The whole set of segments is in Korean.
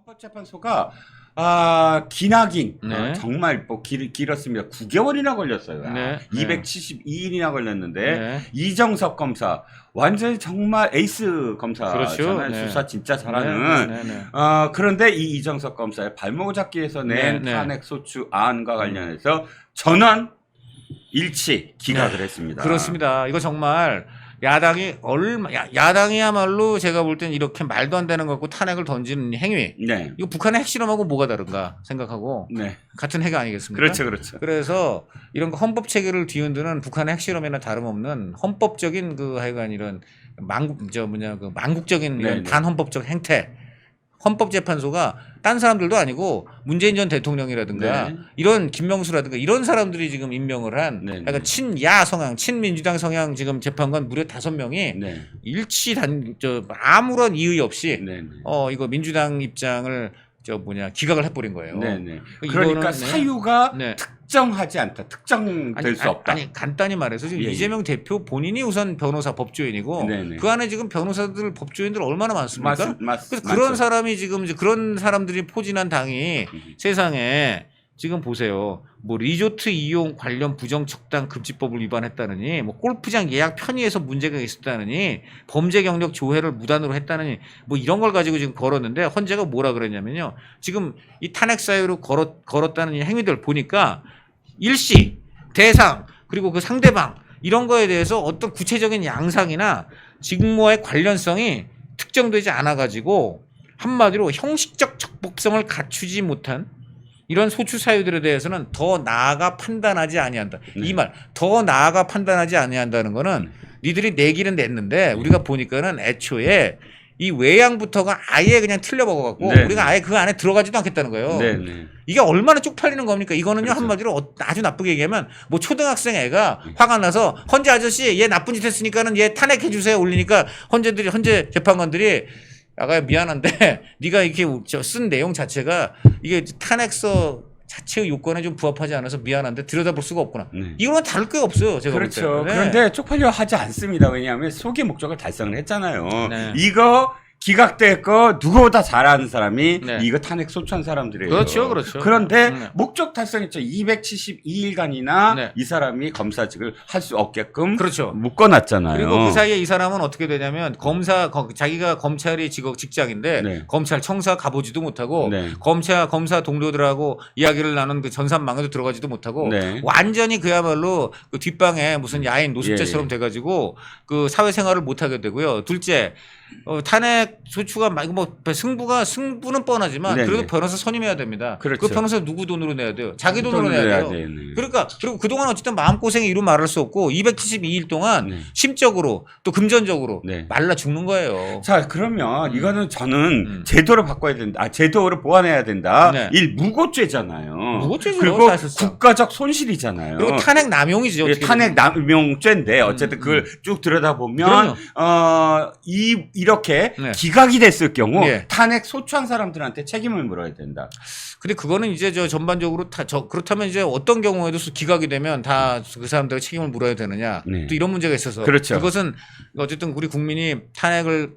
헌법재판소가 기나긴 네. 정말 뭐 길었습니다. 9개월이나 걸렸어요. 네. 272일이나 걸렸는데 네. 이정석 검사 완전히 정말 에이스 검사잖아요. 그렇죠. 네. 수사 진짜 잘하는. 네. 그런데 이 이정석 검사의 발목을 잡기위해서 낸 네. 탄핵 소추안과 관련해서 전원 일치 기각을 했습니다. 그렇습니다. 이거 정말 야당이 야당이야말로 제가 볼 땐 이렇게 말도 안 되는 거 갖고 탄핵을 던지는 행위. 네. 이거 북한의 핵실험하고 뭐가 다른가 생각하고 네. 같은 핵 아니겠습니까? 그렇죠. 그래서 이런 거 헌법 체계를 뒤흔드는 북한의 핵실험이나 다름없는 헌법적인 그 하여간 이런 망국적인 이런 네네. 반헌법적 행태. 헌법재판소가 딴 사람들도 아니고 문재인 전 대통령이라든가 네. 이런 김명수라든가 이런 사람들이 지금 임명을 한 네. 약간 친야 성향, 친민주당 성향 지금 재판관 무려 5명이 네. 아무런 이의 없이 네. 이거 민주당 입장을 기각을 해버린 거예요. 네네. 이거는 그러니까 사유가 네. 특정하지 않다. 특정될 수 없다. 아니 간단히 말해서 지금 예. 이재명 대표 본인이 우선 변호사 법조인이고 네네. 그 안에 지금 변호사들 법조인들 얼마나 많습니까? 그래서 그런 맞죠. 사람이 지금 이제 그런 사람들이 포진한 당이 세상에 지금 보세요. 뭐 리조트 이용 관련 부정척당 금지법을 위반했다느니, 뭐 골프장 예약 편의에서 문제가 있었다느니, 범죄 경력 조회를 무단으로 했다느니, 뭐 이런 걸 가지고 지금 걸었는데 헌재가 뭐라 그랬냐면요. 지금 이 탄핵 사유로 걸었다는 이 행위들 보니까 일시, 대상, 그리고 그 상대방 이런 거에 대해서 어떤 구체적인 양상이나 직무와의 관련성이 특정되지 않아 가지고 한마디로 형식적 적법성을 갖추지 못한 이런 소추 사유들에 대해서는 더 나아가 판단하지 아니한다. 이 말, 더 나아가 판단하지 아니한다는 거는 니들이 내기는 냈는데 우리가 보니까는 애초에 이 외양부터가 아예 그냥 틀려먹어갖고 우리가 아예 그 안에 들어가지도 않겠다는 거예요. 네네. 이게 얼마나 쪽팔리는 겁니까? 이거는요, 그렇죠. 한마디로 아주 나쁘게 얘기하면 뭐 초등학생 애가 화가 나서 헌재 아저씨 얘 나쁜 짓 했으니까는 얘 탄핵해 주세요 올리니까 헌재 재판관들이 아가 미안한데 네가 이렇게 쓴 내용 자체가 이게 탄핵서 자체의 요건에 좀 부합하지 않아서 미안한데 들여다볼 수가 없구나. 이거는 다를 게 없어요. 제가 그렇죠. 볼 때는. 그런데 쪽팔려 하지 않습니다. 왜냐하면 소기 목적을 달성을 했잖아요. 네. 이거 기각됐고 누구보다 잘하는 사람이 네. 이거 탄핵 소추한 사람들이에요. 그렇죠. 그런데 네. 목적 달성했죠. 272일간이나 네. 이 사람이 검사직을 할 수 없게끔 그렇죠. 묶어놨잖아요. 그리고 그 사이에 이 사람은 어떻게 되냐면 자기가 검찰이 직장인데 네. 검찰 청사 가보지도 못하고 네. 검사 동료들하고 이야기를 나눈 그 전산망에도 들어가지도 못하고 네. 완전히 그야말로 그 뒷방에 무슨 야인 노숙자처럼 돼가지고 그 사회생활을 못하게 되고요. 둘째 탄핵 소추가 뭐 승부는 뻔하지만 네네. 그래도 변호사 선임해야 됩니다. 그렇죠. 그 변호사 누구 돈으로 내야 돼요? 자기 돈으로 내야 돼요. 네. 그러니까 그리고 그동안 어쨌든 마음고생이 이루 말할 수 없고 272일 동안 심적으로 또 금전적으로 말라 죽는 거예요. 자, 그러면 이거는 저는 제도를 바꿔야 된다. 제도를 보완해야 된다. 네. 무고죄잖아요. 무고죄죠, 그리고 사실상. 국가적 손실이잖아요. 그리고 탄핵 남용이죠. 예, 탄핵 남용죄인데 어쨌든 그걸 쭉 들여다보면 이렇게 네. 기각이 됐을 경우 예. 탄핵 소추한 사람들한테 책임을 물어야 된다. 근데 그거는 이제 전반적으로 그렇다면 이제 어떤 경우에도 기각이 되면 다 그 사람들에게 책임을 물어야 되느냐. 네. 또 이런 문제가 있어서. 그렇죠. 그것은 어쨌든 우리 국민이 탄핵을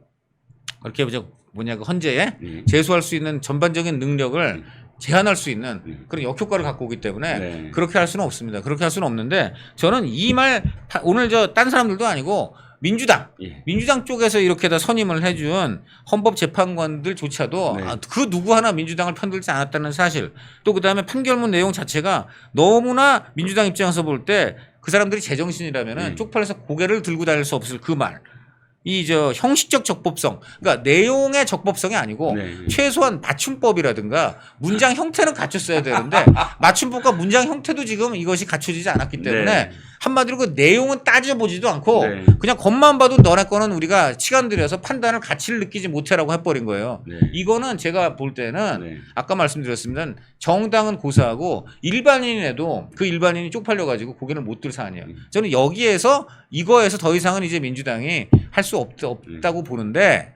그렇게 그 헌재에 제소할 수 있는 전반적인 능력을 제한할 수 있는 그런 역효과를 갖고 오기 때문에 그렇게 할 수는 없습니다. 그렇게 할 수는 없는데 저는 이 말 오늘 딴 사람들도 아니고 민주당 쪽에서 이렇게 다 선임을 해준 헌법재판관들조차도 그 누구 하나 민주당을 편들지 않았다는 사실 또 그다음에 판결문 내용 자체가 너무나 민주당 입장에서 볼 때 그 사람들이 제정신이라면은 쪽팔려서 고개를 들고 다닐 수 없을 그 말. 형식적 적법성, 그러니까 내용의 적법성이 아니고 최소한 맞춤법이라든가 문장 형태는 갖췄어야 되는데 맞춤법과 문장 형태도 지금 이것이 갖춰지지 않았기 때문에 한마디로 그 내용은 따져보지도 않고 그냥 겉만 봐도 너네 거는 우리가 시간 들여서 판단을 가치를 느끼지 못해라고 해버린 거예요. 이거는 제가 볼 때는 아까 말씀드렸습니다. 정당은 고사하고 일반인에도 그 일반인이 쪽팔려가지고 고개를 못 들 사안이에요. 저는 이거에서 더 이상은 이제 민주당이 할 수 없다고 보는데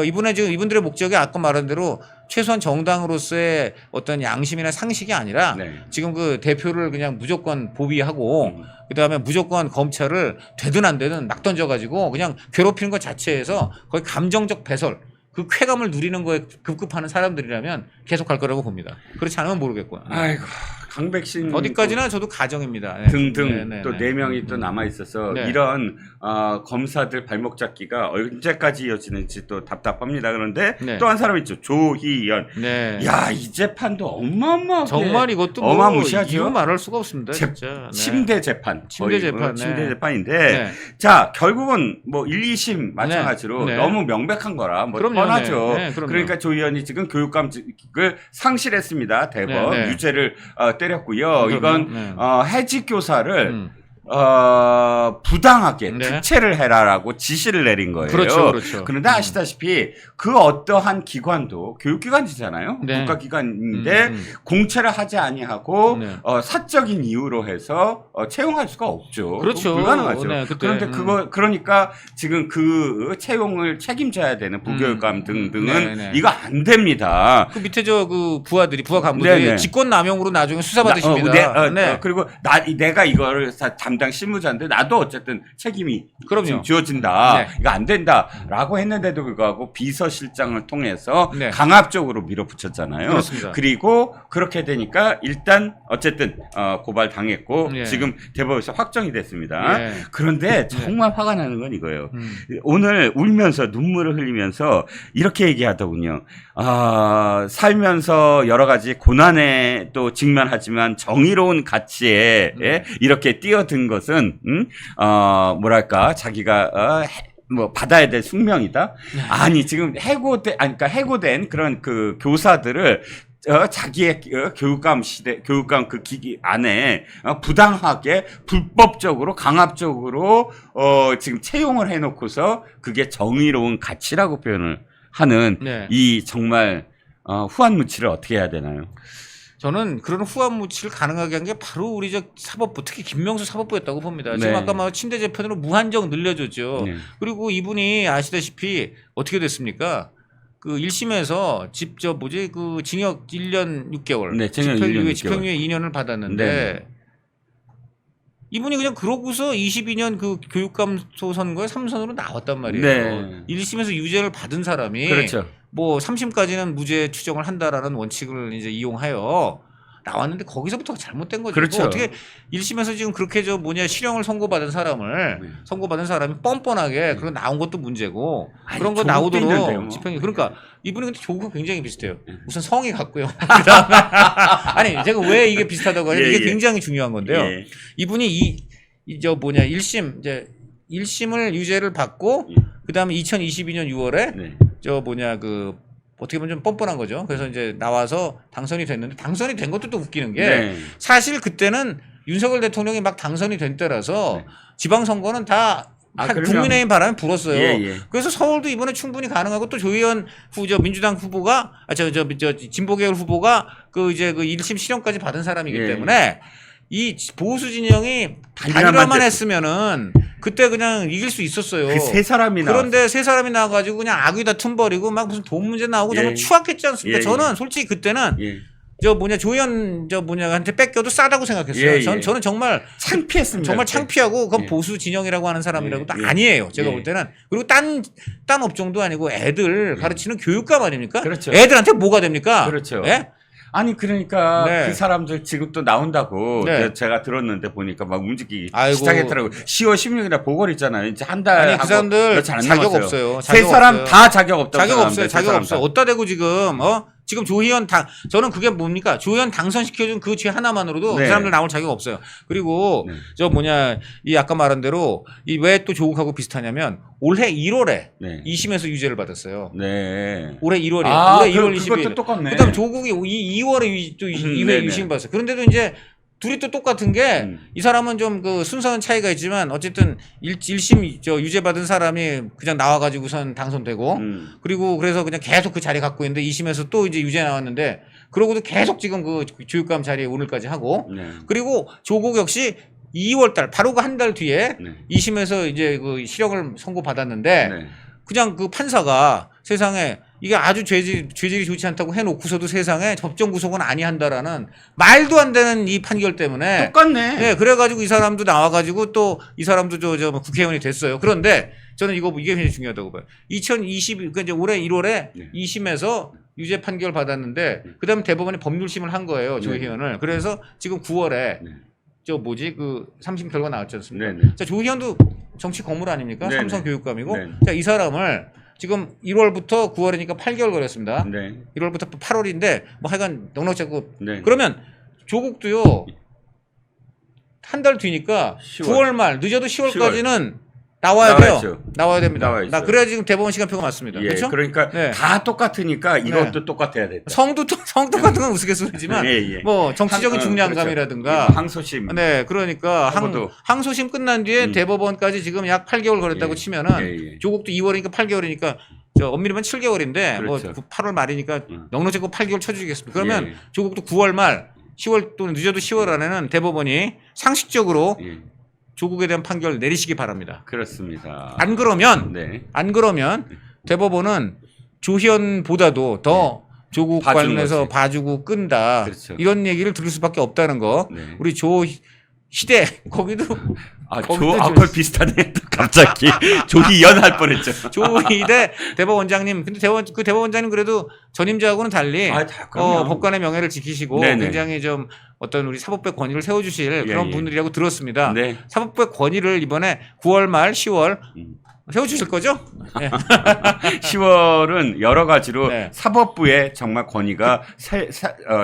이분들의 목적이 아까 말한 대로 최소한 정당으로서의 어떤 양심이나 상식이 아니라 지금 그 대표를 그냥 무조건 보위하고 그다음에 무조건 검찰을 되든 안 되든 막 던져가지고 그냥 괴롭히는 것 자체에서 거의 감정적 배설 그 쾌감을 누리는 거에 급급하는 사람들이라면 계속 갈 거라고 봅니다. 그렇지 않으면 모르겠고요. 아이고 강백신 어디까지나 저도 가정입니다. 네. 등등 또 4명이 또 남아 있어서 네. 이런 검사들 발목 잡기가 언제까지 이어지는지 또 답답합니다. 그런데 네. 또 한 사람 있죠. 조희연. 네. 야, 이 재판도 어마어마하게 정말 이것도 뭐 어마무시하죠. 이유 말할 수가 없습니다. 진짜. 네. 침대 재판. 침대 재판. 침대 네. 재판인데 네. 자, 결국은 뭐 1, 2심 마찬가지로 네. 너무 명백한 거라 뭐 그럼요. 뻔하죠. 네. 네, 그럼요. 그러니까 조희연이 지금 교육감직을 상실했습니다. 대법 네. 네. 유죄를 때렸고요. 이건 네. 해직 교사를 부당하게 네. 특채를 해라라고 지시를 내린 거예요. 그렇죠, 그렇죠. 그런데 아시다시피 그 어떠한 기관도 교육기관이잖아요. 네. 국가기관인데 공채를 하지 아니하고 네. 사적인 이유로 해서 채용할 수가 없죠. 그렇죠. 불가능하죠. 네, 그때, 그런데 그러니까 지금 그 채용을 책임져야 되는 부교육감 등등은 네, 네. 이거 안 됩니다. 그 밑에 그 부하 간부들이 네네. 직권남용으로 나중에 수사받으십니다. 네. 그리고 내가 이거를 담당 실무자인데 나도 어쨌든 책임이 그럼요. 지어진다. 네. 이거 안 된다라고 했는데도 불구하고 비서실장을 통해서 네. 강압적으로 밀어붙였잖아요. 그렇습니다. 그리고 그렇게 되니까 일단 어쨌든 고발 당했고 네. 지금 대법에서 확정이 됐습니다. 네. 그런데 정말 화가 나는 건 이거예요. 음. 오늘 울면서 눈물을 흘리면서 이렇게 얘기하더군요. 살면서 여러 가지 고난에 또 직면하지만 정의로운 가치에 이렇게 뛰어든 것은 뭐랄까 자기가 뭐 받아야 될 숙명이다. 아니 지금 그러니까 해고된 그런 그 교사들을 자기의 교육감 그 기기 안에 부당하게 불법적으로 강압적으로 지금 채용을 해놓고서 그게 정의로운 가치라고 표현을 하는 네. 이 정말 후한무치를 어떻게 해야 되나요? 저는 그런 후한무치를 가능하게 한 게 바로 우리 사법부, 특히 김명수 사법부였다고 봅니다. 지금 네. 아까 말 침대 재판으로 무한정 늘려줬죠. 네. 그리고 이분이 아시다시피 어떻게 됐습니까? 그 1심에서 그 징역 1년 6개월, 네, 징역 1년 6개월. 집행유예 2년을 받았는데 네. 이분이 그냥 그러고서 22년 그 교육감소 선거에 3선으로 나왔단 말이에요. 네. 1심에서 유죄를 받은 사람이 그렇죠. 뭐 3심까지는 무죄 추정을 한다라는 원칙을 이제 이용하여 나왔는데 거기서부터가 잘못된 거죠. 그렇죠. 어떻게 1심에서 지금 그렇게 실형을 선고받은 사람이 뻔뻔하게 그런 나온 것도 문제고 아니, 그런 거 조국도 나오도록 있는데요, 뭐. 집행이 그러니까 이분이 근데 조국과 굉장히 비슷해요. 우선 성이 같고요. 그다음에 아니 제가 왜 이게 비슷하다고 하냐면 이게 굉장히 중요한 건데요. 예. 이분이 1심 1심을 유죄를 받고 그다음에 2022년 6월에 네. 어떻게 보면 좀 뻔뻔한 거죠. 그래서 이제 나와서 당선이 됐는데 당선이 된 것도 또 웃기는 게 네. 사실 그때는 윤석열 대통령이 막 당선이 된 때라서 네. 지방선거는 다 국민의힘 바람에 불었어요. 예. 그래서 서울도 이번에 충분히 가능하고 또 조희연 민주당 후보가 진보계열 후보가 그 1심 실형까지 받은 사람이기 예. 때문에 이 보수 진영이 단일화만 단일화만 됐- 했으면은 그때 그냥 이길 수 있었어요. 그 세 사람이 그런데 세 사람이 나와가지고 그냥 악의다 틈버리고 막 무슨 돈 문제 나오고 예. 정말 추악했지 않습니까? 예. 저는 솔직히 그때는 예. 조희연 한테 뺏겨도 싸다고 생각했어요. 예. 저는 정말 창피했습니다. 정말 창피하고 그건 예. 보수 진영이라고 하는 사람이라고도 예. 아니에요. 제가 예. 볼 때는. 그리고 딴 업종도 아니고 애들 가르치는 교육감 아닙니까? 그렇죠. 애들한테 뭐가 됩니까? 그렇죠. 예? 아니 그러니까 네. 그 사람들 지금 또 나온다고 네. 제가 들었는데 보니까 막 움직이기 아이고. 시작했더라고요. 10월 16일에 보궐 있잖아요. 이제 한 달. 아니 그 사람들 며칠 안 자격 남았어요. 없어요. 세 자격 사람 없어요. 다 자격 없다고 자격 생각합니다. 없어요. 세 자격 사람 없어. 다. 어디다 대고 지금 조희연 저는 그게 뭡니까? 조희연 당선시켜준 그 죄 하나만으로도 네. 그 사람들 나올 자격 없어요. 그리고 네. 이 아까 말한 대로 이 왜 또 조국하고 비슷하냐면 올해 1월에 네. 2심에서 유죄를 받았어요. 네. 올해 1월이에요. 아, 올해 1월 22일. 그것도 똑같네. 그다음 조국이 2월에 또 2회 네네. 유심 받았어요. 그런데도 이제 둘이 또 똑같은 게 이 사람은 좀 그 순서는 차이가 있지만 어쨌든 1심 유죄 받은 사람이 그냥 나와가지고선 당선되고 그리고 그래서 그냥 계속 그 자리 갖고 있는데 2심에서 또 이제 유죄 나왔는데 그러고도 계속 지금 그 교육감 자리에 오늘까지 하고 네. 그리고 조국 역시 2월달 바로 그 한 달 뒤에 네. 2심에서 이제 그 실형을 선고받았는데 네. 그냥 그 판사가 세상에 이게 아주 죄질이 좋지 않다고 해놓고서도 세상에 법정 구속은 아니한다라는 말도 안 되는 이 판결 때문에 똑같네. 네, 그래가지고 이 사람도 나와가지고 또 이 사람도 국회의원이 됐어요. 그런데 저는 이게 굉장히 중요하다고 봐요. 2020 그러니까 이제 올해 1월에 네. 2심에서 유죄 판결 받았는데 그다음 대법원이 법률심을 한 거예요. 조희연을. 그래서 지금 9월에 저 뭐지 그 3심 결과 나왔지 않습니까? 네네. 자, 조희연도 정치 거물 아닙니까? 네네. 삼성 교육감이고. 네네. 자, 이 사람을 지금 1월부터 9월이니까 8개월 걸렸습니다. 네. 1월부터 8월인데 뭐 하여간 넉넉 잡고 네. 그러면 조국도요. 한 달 뒤니까 10월. 9월 말 늦어도 10월까지는 나와야 돼요. 나와야 됩니다. 나와야죠. 그래야 지금 대법원 시간표가 맞습니다. 예, 그렇죠? 그러니까 네. 다 똑같으니까 이것도 똑같아야 됐다. 성도 같은 건 우스갯소리지만 예. 뭐 정치적인 중량감이라든가 항소심. 네, 그러니까 하고도. 항소심 끝난 뒤에 대법원까지 지금 약 8개월 걸렸다고 치면은 조국도 2월이니까 8개월이니까 저 엄밀히면 7개월인데 그렇죠. 뭐 8월 말이니까 넉넉 잡고 8개월 쳐주겠습니다. 그러면 예. 조국도 9월 말 10월 또는 늦어도 10월 안에는 대법원이 상식적으로 예. 조국에 대한 판결을 내리시기 바랍니다. 그렇습니다. 안 그러면 대법원은 조희연보다도 더 조국 봐주는 관련해서 거지. 봐주고 끈다. 그렇죠. 이런 얘기를 들을 수밖에 없다는 거. 네. 우리 조희대 거기도 그걸 비슷하네. 또 갑자기 조희연 할 뻔했죠. 조희대 대법원장님. 근데 그 대법원장님 그래도 전임자하고는 달리 법관의 명예를 지키시고 네네. 굉장히 좀 어떤 우리 사법부의 권위를 세워주실 그런 예. 분들이라고 들었습니다. 네. 사법부의 권위를 이번에 9월 말 10월 세워주실 거죠? 네. 10월은 여러 가지로 네. 사법부의 정말 권위가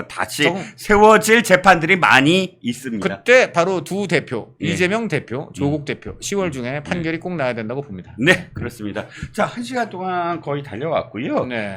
다시 세워질 재판들이 많이 있습니다. 그때 바로 두 대표, 예. 이재명 대표, 조국 대표 10월 중에 판결이 꼭 나야 된다고 봅니다. 네, 그렇습니다. 자, 1시간 동안 거의 달려왔고요. 네.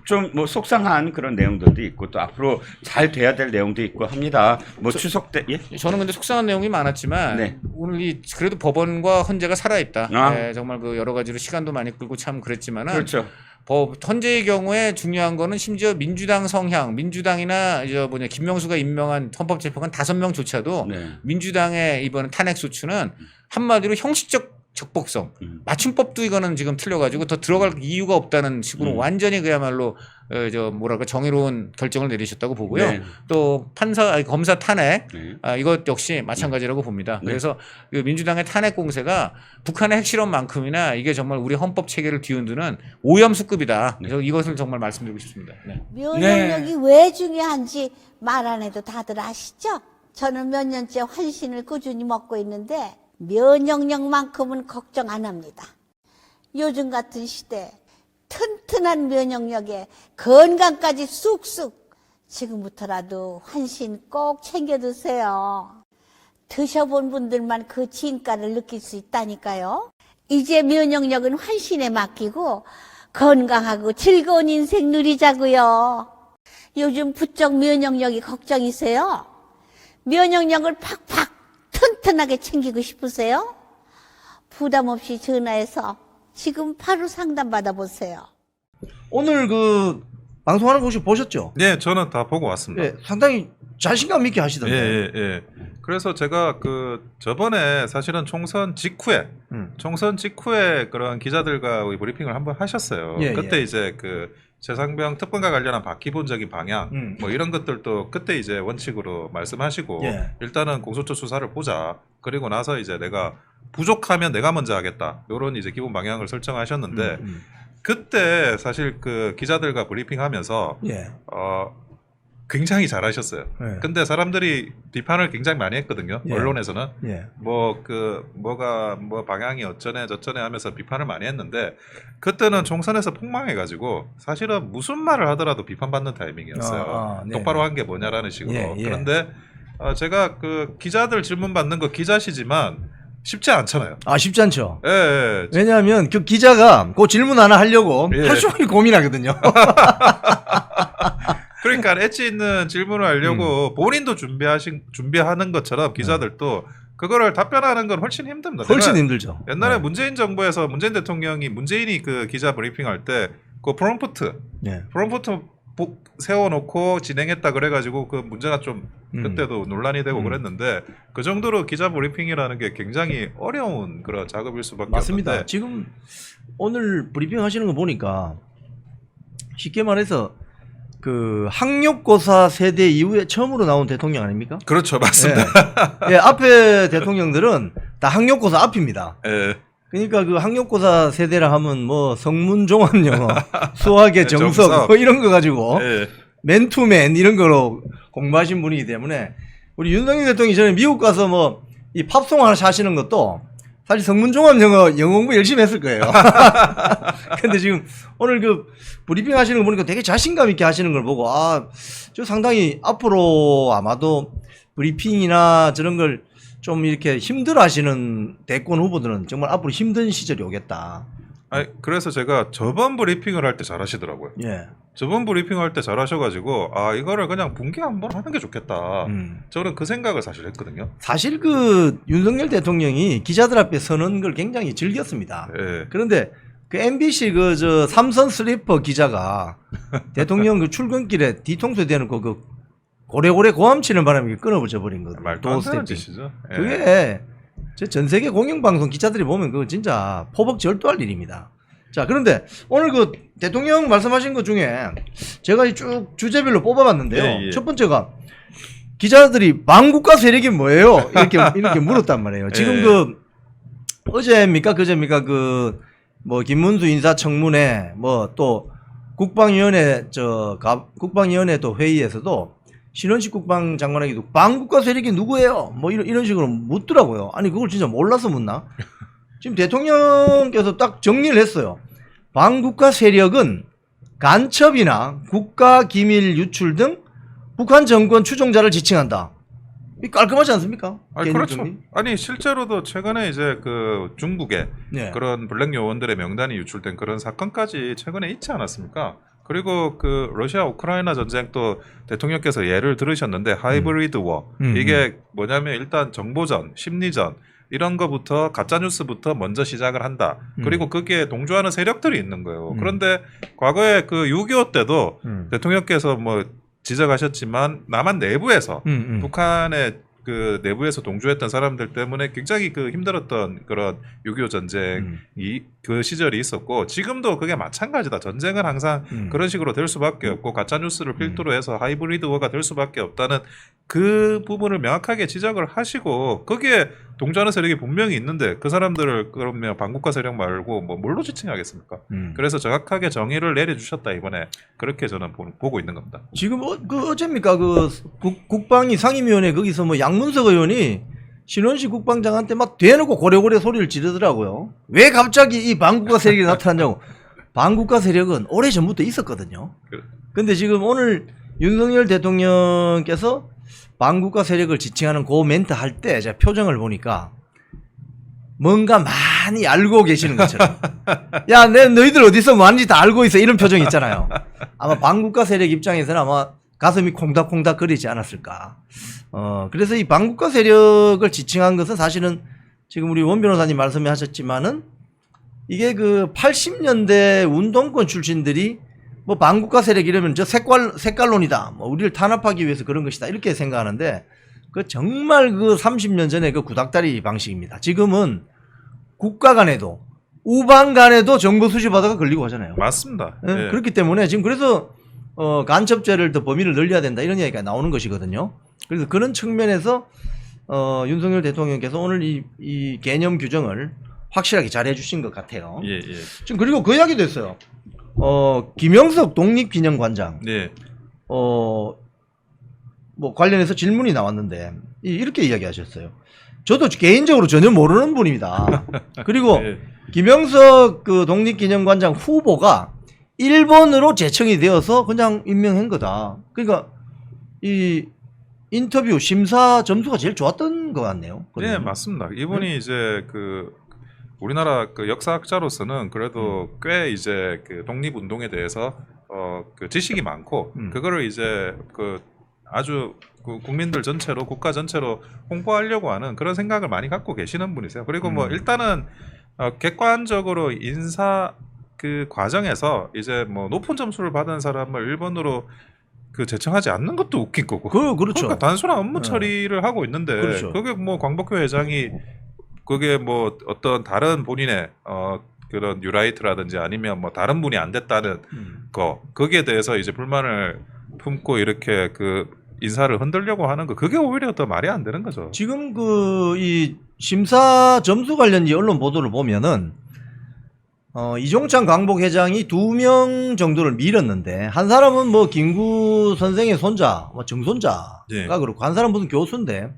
좀 뭐 속상한 그런 내용들도 있고 또 앞으로 잘 돼야 될 내용도 있고 합니다. 뭐 추석 때 저는 근데 속상한 내용이 많았지만 네. 오늘 그래도 법원과 헌재가 살아있다. 아. 네, 정말 그 여러 가지로 시간도 많이 끌고 참 그랬지만은 그렇죠. 헌재의 경우에 중요한 거는 심지어 민주당 성향, 민주당이나 김명수가 임명한 헌법재판관 5명조차도 네. 민주당의 이번 탄핵 소추는 한마디로 형식적 적법성, 맞춤법도 이거는 지금 틀려가지고 더 들어갈 이유가 없다는 식으로 완전히 그야말로 정의로운 결정을 내리셨다고 보고요. 네. 또 검사 탄핵 네. 이것 역시 마찬가지라고 봅니다. 네. 그래서 그 민주당의 탄핵 공세가 북한의 핵실험만큼이나 이게 정말 우리 헌법 체계를 뒤흔드는 오염수급이다. 그래서 이것을 정말 말씀드리고 싶습니다. 네. 면역력이 왜 중요한지 말 안 해도 다들 아시죠? 저는 몇 년째 환신을 꾸준히 먹고 있는데 면역력만큼은 걱정 안 합니다. 요즘 같은 시대 튼튼한 면역력에 건강까지 쑥쑥 지금부터라도 환신 꼭 챙겨 드세요. 드셔본 분들만 그 진가를 느낄 수 있다니까요. 이제 면역력은 환신에 맡기고 건강하고 즐거운 인생 누리자고요. 요즘 부쩍 면역력이 걱정이세요? 면역력을 팍팍 튼튼하게 챙기고 싶으세요? 부담 없이 전화해서 지금 바로 상담 받아보세요. 오늘 그 방송하는 거 혹시 보셨죠? 네, 저는 다 보고 왔습니다. 네, 상당히 자신감 있게 하시던데. 예. 그래서 제가 저번에 사실은 총선 직후에 그런 기자들과 브리핑을 한번 하셨어요. 그때 이제 최상병 특검과 관련한 기본적인 방향 뭐 이런 것들도 그때 이제 원칙으로 말씀하시고 일단은 공수처 수사를 보자. 그리고 나서 이제 내가 부족하면 내가 먼저 하겠다. 이런 이제 기본 방향을 설정하셨는데 그때 사실 기자들과 브리핑하면서 굉장히 잘하셨어요. 근데 사람들이 비판을 굉장히 많이 했거든요. 언론에서는 뭐 방향이 어쩌네 저쩌네 하면서 비판을 많이 했는데 그때는 총선에서 폭망해가지고 사실은 무슨 말을 하더라도 비판받는 타이밍이었어요. 똑바로 한 게 뭐냐라는 식으로. 그런데 제가 기자들 질문 받는 거 기자시지만 쉽지 않잖아요. 쉽지 않죠. 예. 왜냐하면 그 기자가 그 질문 하나 하려고 하루 종일 고민하거든요. 그러니까 엣지 있는 질문을 하려고 본인도 준비하는 것처럼 기자들도 그거를 답변하는 건 훨씬 힘듭니다. 훨씬 힘들죠. 옛날에 문재인 정부에서 문재인 대통령이 문재인이 기자 브리핑할 때 프롬프트 세워놓고 진행했다 그래가지고 문제가 좀 그때도 논란이 되고 그랬는데 그 정도로 기자 브리핑이라는 게 굉장히 어려운 그런 작업일 수밖에 맞습니다. 없는데 지금 오늘 브리핑 하시는 거 보니까 쉽게 말해서 학력고사 세대 이후에 처음으로 나온 대통령 아닙니까? 그렇죠, 맞습니다. 앞에 대통령들은 다 학력고사 앞입니다. 그러니까 그 학력고사 세대라 하면 뭐 성문 종합 영어, 수학의 정석 정석. 뭐 이런 거 가지고 예. 맨투맨 이런 거로 공부하신 분이기 때문에 우리 윤석열 대통령이 전에 미국 가서 뭐 이 팝송 하나 하시는 것도 사실 성문 종합 영어 공부 열심히 했을 거예요. 근데 지금 오늘 그 브리핑 하시는 거 보니까 되게 자신감 있게 하시는 걸 보고 저 상당히 앞으로 아마도 브리핑이나 저런 걸 좀 이렇게 힘들어 하시는 대권 후보들은 정말 앞으로 힘든 시절이 오겠다. 아니, 그래서 제가 저번 브리핑을 할 때 잘하시더라고요. 예. 저번 브리핑 할 때 잘하셔가지고 이거를 그냥 분기 한번 하는 게 좋겠다. 저는 그 생각을 사실 했거든요. 사실 그 윤석열 대통령이 기자들 앞에 서는 걸 굉장히 즐겼습니다. 예. 그런데 그 MBC 그 저 삼선 슬리퍼 기자가 대통령 그 출근길에 뒤통수에 대놓고 그 고래고래 고함 치는 바람에 끊어버려 버린 거예요. 말도 안 되는 짓이죠. 예. 그게 전 세계 공영방송 기자들이 보면 그거 진짜 포벅절도할 일입니다. 자, 그런데 오늘 그 대통령 말씀하신 것 중에 제가 쭉 주제별로 뽑아봤는데요. 예, 예. 첫 번째가 기자들이 반국가 세력이 뭐예요? 이렇게 물었단 말이에요. 지금 예. 그 어제입니까 그제입니까 그 뭐 김문수 인사청문회 뭐 또 국방위원회 국방위원회 또 회의에서도 신원식 국방장관에게도 반국가 세력이 누구예요? 뭐 이런 식으로 묻더라고요. 아니 그걸 진짜 몰라서 묻나? 지금 대통령께서 딱 정리를 했어요. 반국가 세력은 간첩이나 국가기밀 유출 등 북한 정권 추종자를 지칭한다. 이 깔끔하지 않습니까? 아니, 그렇죠. 아니 실제로도 최근에 이제 그 중국에 네. 그런 블랙 요원들의 명단이 유출된 그런 사건까지 최근에 있지 않았습니까? 그리고 그 러시아 우크라이나 전쟁도 대통령께서 예를 들으셨는데 하이브리드 워 이게 뭐냐면 일단 정보전, 심리전 이런 거부터 가짜 뉴스부터 먼저 시작을 한다. 그리고 거기에 동조하는 세력들이 있는 거예요. 그런데 과거에 그 6.25 때도 대통령께서 뭐 지적하셨지만 남한 내부에서 북한의 그 내부에서 동조했던 사람들 때문에 굉장히 그 힘들었던 그런 6.25 전쟁이 그 시절이 있었고 지금도 그게 마찬가지다. 전쟁은 항상 그런 식으로 될 수밖에 없고 가짜 뉴스를 필두로 해서 하이브리드화가 될 수밖에 없다는 그 부분을 명확하게 지적을 하시고 거기에 동조하는 세력이 분명히 있는데 그 사람들을 그러면 반국가 세력 말고 뭐 뭘로 지칭하겠습니까? 그래서 정확하게 정의를 내려주셨다 이번에 그렇게 저는 보고 있는 겁니다. 지금 어제입니까 그 국방위 상임위원회 거기서 뭐 양문석 의원이 신원식 국방장한테 막 대놓고 고래고래 소리를 지르더라고요. 왜 갑자기 이 반국가 세력이 나타났냐고. 반국가 세력은 오래전부터 있었거든요. 근데 지금 오늘 윤석열 대통령께서 반국가 세력을 지칭하는 그 멘트 할 때 제가 표정을 보니까 뭔가 많이 알고 계시는 것처럼 야, 너희들 어디서 뭐 하는지 다 알고 있어 이런 표정 있잖아요. 아마 반국가 세력 입장에서는 아마 가슴이 콩닥콩닥 거리지 않았을까. 그래서 이 반국가 세력을 지칭한 것은 사실은 지금 우리 원 변호사님 말씀하셨지만은 이게 그 80년대 운동권 출신들이 뭐 반국가 세력 이러면 저 색깔론이다. 뭐 우리를 탄압하기 위해서 그런 것이다. 이렇게 생각하는데 그 정말 그 30년 전에 그 구닥다리 방식입니다. 지금은 국가 간에도 우방 간에도 정보 수집하다가 걸리고 하잖아요. 맞습니다. 예? 예. 그렇기 때문에 지금 그래서 간첩죄를 더 범위를 늘려야 된다 이런 이야기가 나오는 것이거든요. 그래서 그런 측면에서 윤석열 대통령께서 오늘 이 개념 규정을 확실하게 잘 해주신 것 같아요. 예, 예. 지금 그리고 그 이야기도 했어요. 김영석 독립기념관장. 예. 뭐 관련해서 질문이 나왔는데 이렇게 이야기하셨어요. 저도 개인적으로 전혀 모르는 분입니다. 그리고 예. 김영석 그 독립기념관장 후보가 일본으로 제청이 되어서 그냥 임명한 거다. 그러니까 이 인터뷰 심사 점수가 제일 좋았던 것 같네요. 네, 맞습니다. 이분이 이제 그 우리나라 그 역사학자로서는 그래도 꽤 이제 그 독립운동에 대해서 그 지식이 많고 그거를 이제 그 아주 그 국민들 전체로 국가 전체로 홍보하려고 하는 그런 생각을 많이 갖고 계시는 분이세요. 그리고 뭐 일단은 객관적으로 인사 그 과정에서 이제 뭐 높은 점수를 받은 사람을 일본으로 그 제청하지 않는 것도 웃긴 거고. 그렇죠. 그러니까 단순한 업무 처리를 하고 있는데 그렇죠. 그게 뭐 광복회 회장이 그게 뭐 어떤 다른 본인의 그런 뉴라이트라든지 아니면 뭐 다른 분이 안 됐다는 거 거기에 대해서 이제 불만을 품고 이렇게 그 인사를 흔들려고 하는 거 그게 오히려 더 말이 안 되는 거죠. 지금 이 심사 점수 관련 이 언론 보도를 보면은 이종찬 광복 회장이 2명 정도를 밀었는데 한 사람은 뭐 김구 선생의 손자, 뭐 정손자가 예. 그렇고 한 사람은 무슨 교수인데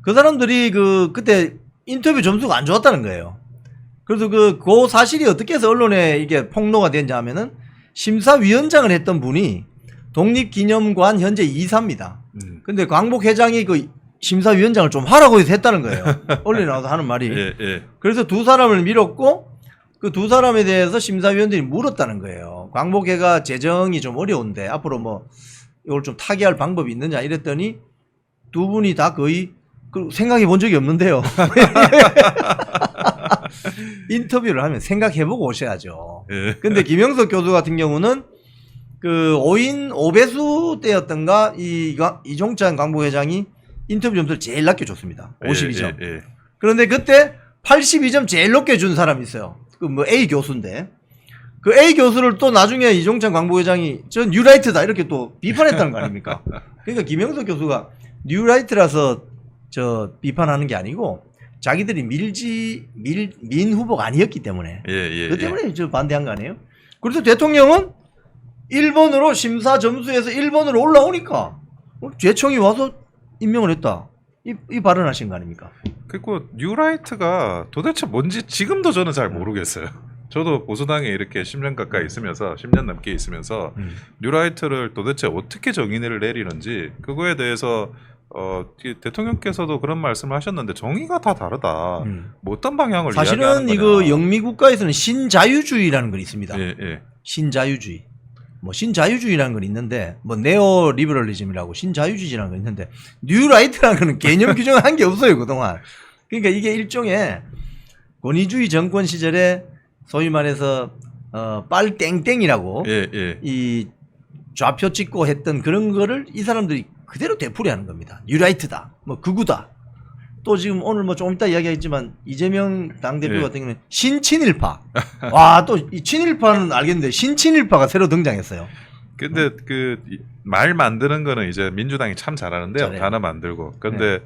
그 사람들이 그때 인터뷰 점수가 안 좋았다는 거예요. 그래서 그 사실이 어떻게 해서 언론에 이게 폭로가 됐냐 하면은 심사위원장을 했던 분이 독립기념관 현재 이사입니다. 근데 광복 회장이 그 심사위원장을 좀 하라고 해서 했다는 거예요. 언론에 나와서 하는 말이. 예, 예. 그래서 두 사람을 밀었고 그 두 사람에 대해서 심사위원들이 물었다는 거예요. 광복회가 재정이 좀 어려운데 앞으로 뭐 이걸 좀 타개할 방법이 있느냐 이랬더니 두 분이 다 거의 생각해 본 적이 없는데요. 인터뷰를 하면 생각해보고 오셔야죠. 예. 근데 김영석 교수 같은 경우는 그 5배수 때였던가 이종찬 광복회장이 인터뷰 점수를 제일 낮게 줬습니다. 52점. 예, 예. 그런데 그때 82점 제일 높게 준 사람이 있어요. 그 뭐 A 교수인데 그 A 교수를 또 나중에 이종찬 광복회장이 전 뉴라이트다 이렇게 또 비판했다는 거 아닙니까? 그러니까 김영석 교수가 뉴라이트라서 비판하는 게 아니고 자기들이 민 후보가 아니었기 때문에 그 때문에 반대한 거 아니에요? 그래서 대통령은 1번으로 심사 점수에서 1번으로 올라오니까 재청이 와서 임명을 했다. 이 발언하신 거 아닙니까? 그리고 뉴라이트가 도대체 뭔지 지금도 저는 잘 모르겠어요. 저도 보수당에 이렇게 10년 가까이 있으면서 10년 넘게 있으면서 뉴라이트를 도대체 어떻게 정의를 내리는지 그거에 대해서 대통령께서도 그런 말씀을 하셨는데 정의가 다 다르다. 뭐 어떤 방향을 사실은 이야기하는 거냐. 이거 영미 국가에서는 신자유주의라는 건 있습니다. 예, 예. 신자유주의. 뭐 신자유주의라는 건 있는데 뭐 네오 리버럴리즘이라고 신자유주의라는 건 있는데 뉴라이트라는 거는 개념 규정을 한 게 없어요 그동안. 그러니까 이게 일종의 권위주의 정권 시절에 소위 말해서 빨땡땡이라고 예, 예. 이 좌표 찍고 했던 그런 거를 이 사람들이 그대로 되풀이하는 겁니다. 뉴라이트다, 뭐 극우다. 또 지금 오늘 뭐 조금 이따 이야기하겠지만 이재명 당대표 예. 같은 경우는 신친일파. 와, 또 이 친일파는 알겠는데 신친일파가 새로 등장했어요. 근데 그 말 만드는 거는 이제 민주당이 참 잘하는데요. 잘해요. 단어 만들고. 근데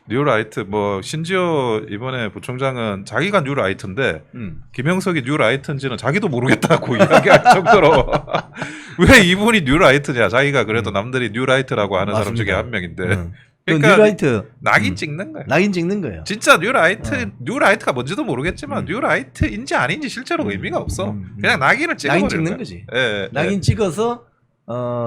뉴라이트 뭐 심지어 이번에 부총장은 자기가 뉴라이트인데 김영석이 뉴라이트인지는 자기도 모르겠다고 이야기할 정도로 왜 이분이 뉴라이트냐. 자기가 그래도 남들이 뉴라이트라고 하는 사람 중에 한 명인데. 그러니까 뉴라이트 낙인 찍는 거예요. 낙인 찍는 거예요. 진짜 뉴라이트가 뭔지도 모르겠지만 뉴라이트인지 아닌지 실제로 의미가 없어. 그냥 낙인을 찍어버리는 낙인 찍는 거야. 거지. 예, 낙인 예. 찍어서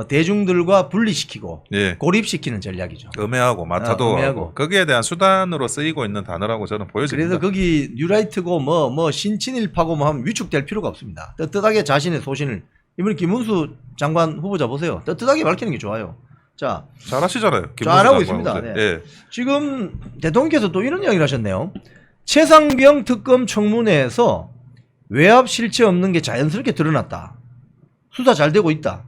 대중들과 분리시키고 예. 고립시키는 전략이죠. 음해하고 마타도 음해하고. 하고 거기에 대한 수단으로 쓰이고 있는 단어라고 저는 보여집니다. 그래서 거기 뉴라이트고 뭐 신친일파고 뭐 하면 위축될 필요가 없습니다. 떳떳하게 자신의 소신을 이번에 김문수 장관 후보자 보세요. 떳떳하게 밝히는 게 좋아요. 자, 잘하시잖아요. 잘하고 김문수 있습니다. 장관. 네. 예. 지금 대통령께서 또 이런 이야기를 하셨네요. 최상병 특검 청문회에서 외압 실체 없는 게 자연스럽게 드러났다. 수사 잘 되고 있다.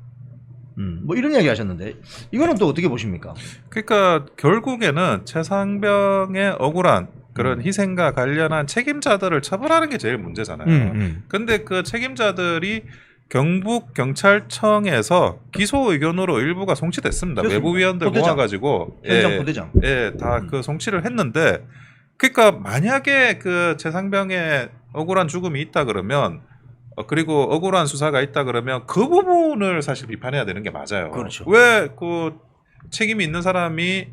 뭐 이런 이야기 하셨는데 이거는 또 어떻게 보십니까? 그러니까 결국에는 최상병의 억울한 그런 희생과 관련한 책임자들을 처벌하는 게 제일 문제잖아요. 근데 그 책임자들이 경북 경찰청에서 기소 의견으로 일부가 송치됐습니다. 그렇습니다. 외부위원들 부대장. 모아가지고 현장 부대장. 다 그 송치를 했는데, 그러니까 만약에 그 최상병의 억울한 죽음이 있다 그러면, 그리고 억울한 수사가 있다 그러면 그 부분을 사실 비판해야 되는 게 맞아요. 그렇죠. 왜 그 책임이 있는 사람이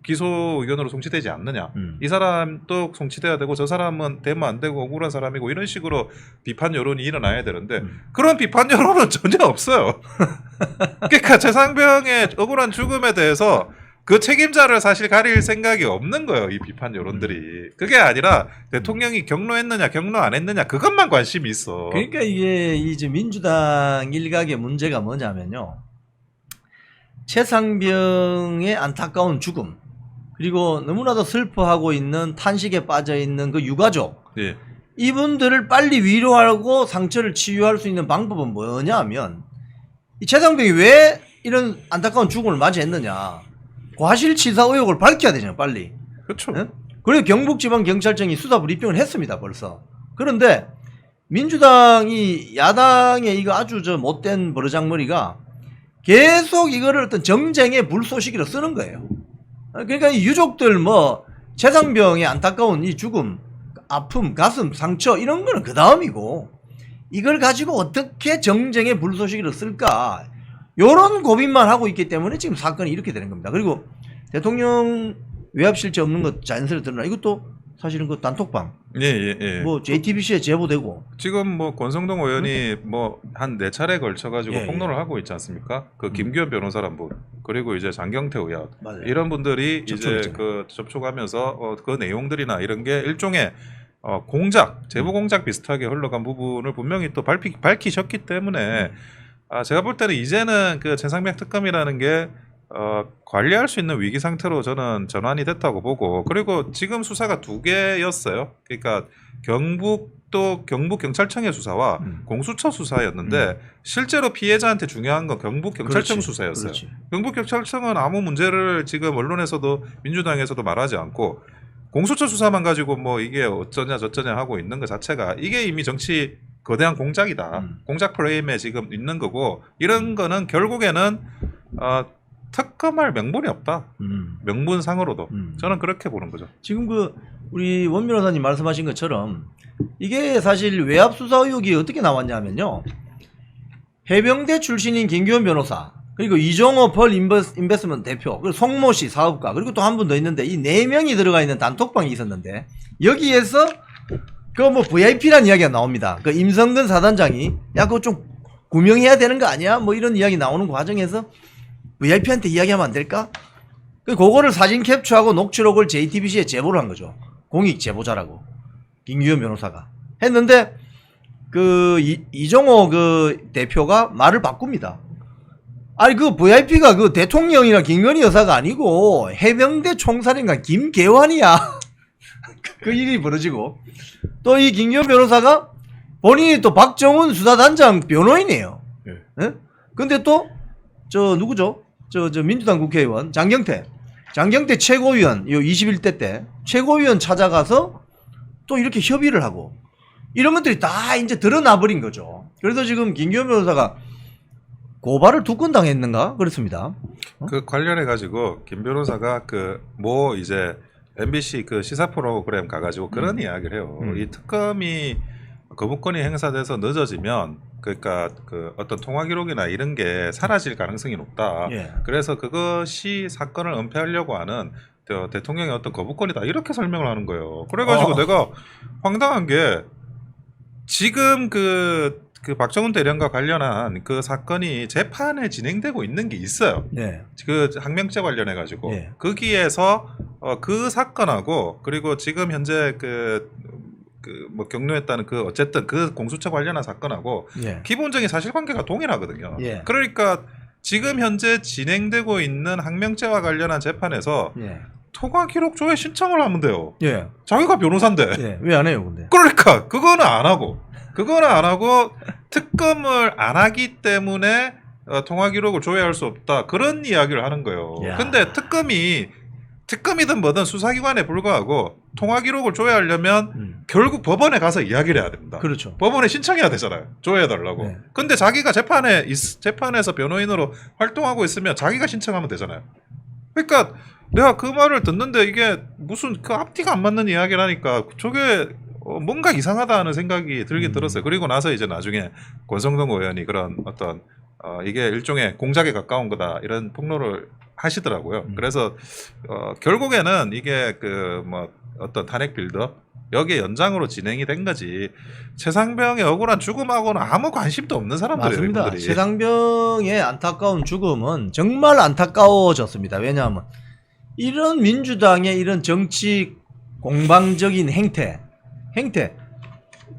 기소 의견으로 송치되지 않느냐. 이 사람도 송치돼야 되고 저 사람은 되면 안 되고 억울한 사람이고 이런 식으로 비판 여론이 일어나야 되는데 그런 비판 여론은 전혀 없어요. 그러니까 최상병의 억울한 죽음에 대해서 그 책임자를 사실 가릴 생각이 없는 거예요. 이 비판 여론들이. 그게 아니라 대통령이 경로했느냐 경로 안 했느냐 그것만 관심이 있어. 그러니까 이게 이제 민주당 일각의 문제가 뭐냐면요. 최상병의 안타까운 죽음, 그리고 너무나도 슬퍼하고 있는 탄식에 빠져 있는 그 유가족, 예. 이분들을 빨리 위로하고 상처를 치유할 수 있는 방법은 뭐냐 하면 이 최상병이 왜 이런 안타까운 죽음을 맞이했느냐, 과실치사 의혹을 밝혀야 되잖아요. 빨리. 그렇죠. 네? 그래서 경북지방경찰청이 수사 브리핑을 했습니다. 벌써. 그런데 민주당이 야당의 이거 아주 저 못된 버르장머리가 계속 이거를 어떤 정쟁의 불쏘시개로 쓰는 거예요. 그러니까 이 유족들 뭐 최상병의 안타까운 이 죽음, 아픔, 가슴, 상처 이런 거는 그 다음이고 이걸 가지고 어떻게 정쟁의 불쏘시개로 쓸까 요런 고민만 하고 있기 때문에 지금 사건이 이렇게 되는 겁니다. 그리고 대통령 외압 실제 없는 것 자연스레 드러나 이것도 사실은 그 단톡방 뭐 JTBC에 제보되고 지금 뭐 권성동 의원이 뭐 한 4차례 걸쳐가지고 폭로를 하고 있지 않습니까? 그 김기현 변호사란 분 그리고 이제 장경태 의원 이런 분들이 이제 그 접촉하면서 그 내용들이나 이런 게 일종의 공작 제보 공작 비슷하게 흘러간 부분을 분명히 또 밝히셨기 때문에 제가 볼 때는 이제는 그 최상병 특검이라는 게 관리할 수 있는 위기 상태로 저는 전환이 됐다고 보고 그리고 지금 수사가 2개였어요. 그러니까 경북경찰청의 수사와 공수처 수사였는데 실제로 피해자한테 중요한 건 경북경찰청 수사였어요. 경북경찰청은 아무 문제를 지금 언론에서도 민주당에서도 말하지 않고 공수처 수사만 가지고 뭐 이게 어쩌냐 저쩌냐 하고 있는 것 자체가 이게 이미 정치 거대한 공작이다. 공작 프레임에 지금 있는 거고 이런 거는 결국에는 특검할 명분이 없다. 명분상으로도 저는 그렇게 보는 거죠. 지금 그 우리 원 변호사님 말씀하신 것처럼 이게 사실 외압 수사 의혹이 어떻게 나왔냐면요. 해병대 출신인 김기현 변호사 그리고 이종호 펄 인베스트먼트 대표 그리고 송모 씨 사업가 그리고 또 한 분 더 있는데 이 4명이 들어가 있는 단톡방이 있었는데 여기에서 그 뭐 VIP란 이야기가 나옵니다. 그 임성근 사단장이 야 그거 좀 구명해야 되는 거 아니야? 뭐 이런 이야기 나오는 과정에서 VIP한테 이야기하면 안 될까? 그거를 사진 캡처하고 녹취록을 JTBC에 제보를 한 거죠. 공익 제보자라고 김기현 변호사가 했는데 그 이종호 그 대표가 말을 바꿉니다. 아니 그 VIP가 그 대통령이나 김건희 여사가 아니고 해병대 총사령관 김계환이야. 그 일이 벌어지고 또 이 김기현 변호사가 본인이 또 박정훈 수사단장 변호인이에요. 예? 근데 또 저 누구죠? 저 민주당 국회의원 장경태 최고위원 요 21대 때 최고위원 찾아가서 또 이렇게 협의를 하고 이런 것들이 다 이제 드러나 버린 거죠. 그래서 지금 김기현 변호사가 고발을 2건 당했는가 그렇습니다. 그 관련해 가지고 김 변호사가 그 뭐 이제 MBC 그 시사 프로그램 가가지고 그런 이야기를 해요. 이 특검이 거부권이 행사돼서 늦어지면 그러니까 그 어떤 통화 기록이나 이런 게 사라질 가능성이 높다. 그래서 그것이 사건을 은폐하려고 하는 대통령의 어떤 거부권이다 이렇게 설명을 하는 거예요. 그래가지고 내가 황당한 게 지금 그 박정훈 대령과 관련한 그 사건이 재판에 진행되고 있는 게 있어요. 그 항명죄 관련해 가지고 거기에서 그 사건하고 그리고 지금 현재 뭐 경로했다는 그 어쨌든 그 공수처 관련한 사건하고 기본적인 사실관계가 동일하거든요. 그러니까 지금 현재 진행되고 있는 항명죄와 관련한 재판에서 통화 기록 조회 신청을 하면 돼요. 자기가 변호사인데 왜 안 해요, 근데? 그러니까 그거는 안 하고 특검을 안 하기 때문에 통화 기록을 조회할 수 없다 그런 이야기를 하는 거예요. 근데 특검이든 뭐든 수사기관에 불과하고 통화 기록을 조회하려면 결국 법원에 가서 이야기를 해야 됩니다. 그렇죠. 법원에 신청해야 되잖아요. 조회해달라고. 근데 자기가 재판에서 변호인으로 활동하고 있으면 자기가 신청하면 되잖아요. 그러니까 내가 그 말을 듣는데 이게 무슨 그 앞뒤가 안 맞는 이야기를 하니까 저게 뭔가 이상하다 하는 생각이 들긴 들었어요. 그리고 나서 이제 나중에 권성동 의원이 그런 어떤 이게 일종의 공작에 가까운 거다 이런 폭로를 하시더라고요. 그래서 결국에는 이게 그 뭐 어떤 탄핵 빌드업 여기에 연장으로 진행이 된 거지 최상병의 억울한 죽음하고는 아무 관심도 없는 사람들이에요. 맞습니다. 이분들이. 최상병의 안타까운 죽음은 정말 안타까워졌습니다. 왜냐하면 이런 민주당의 이런 정치 공방적인 행태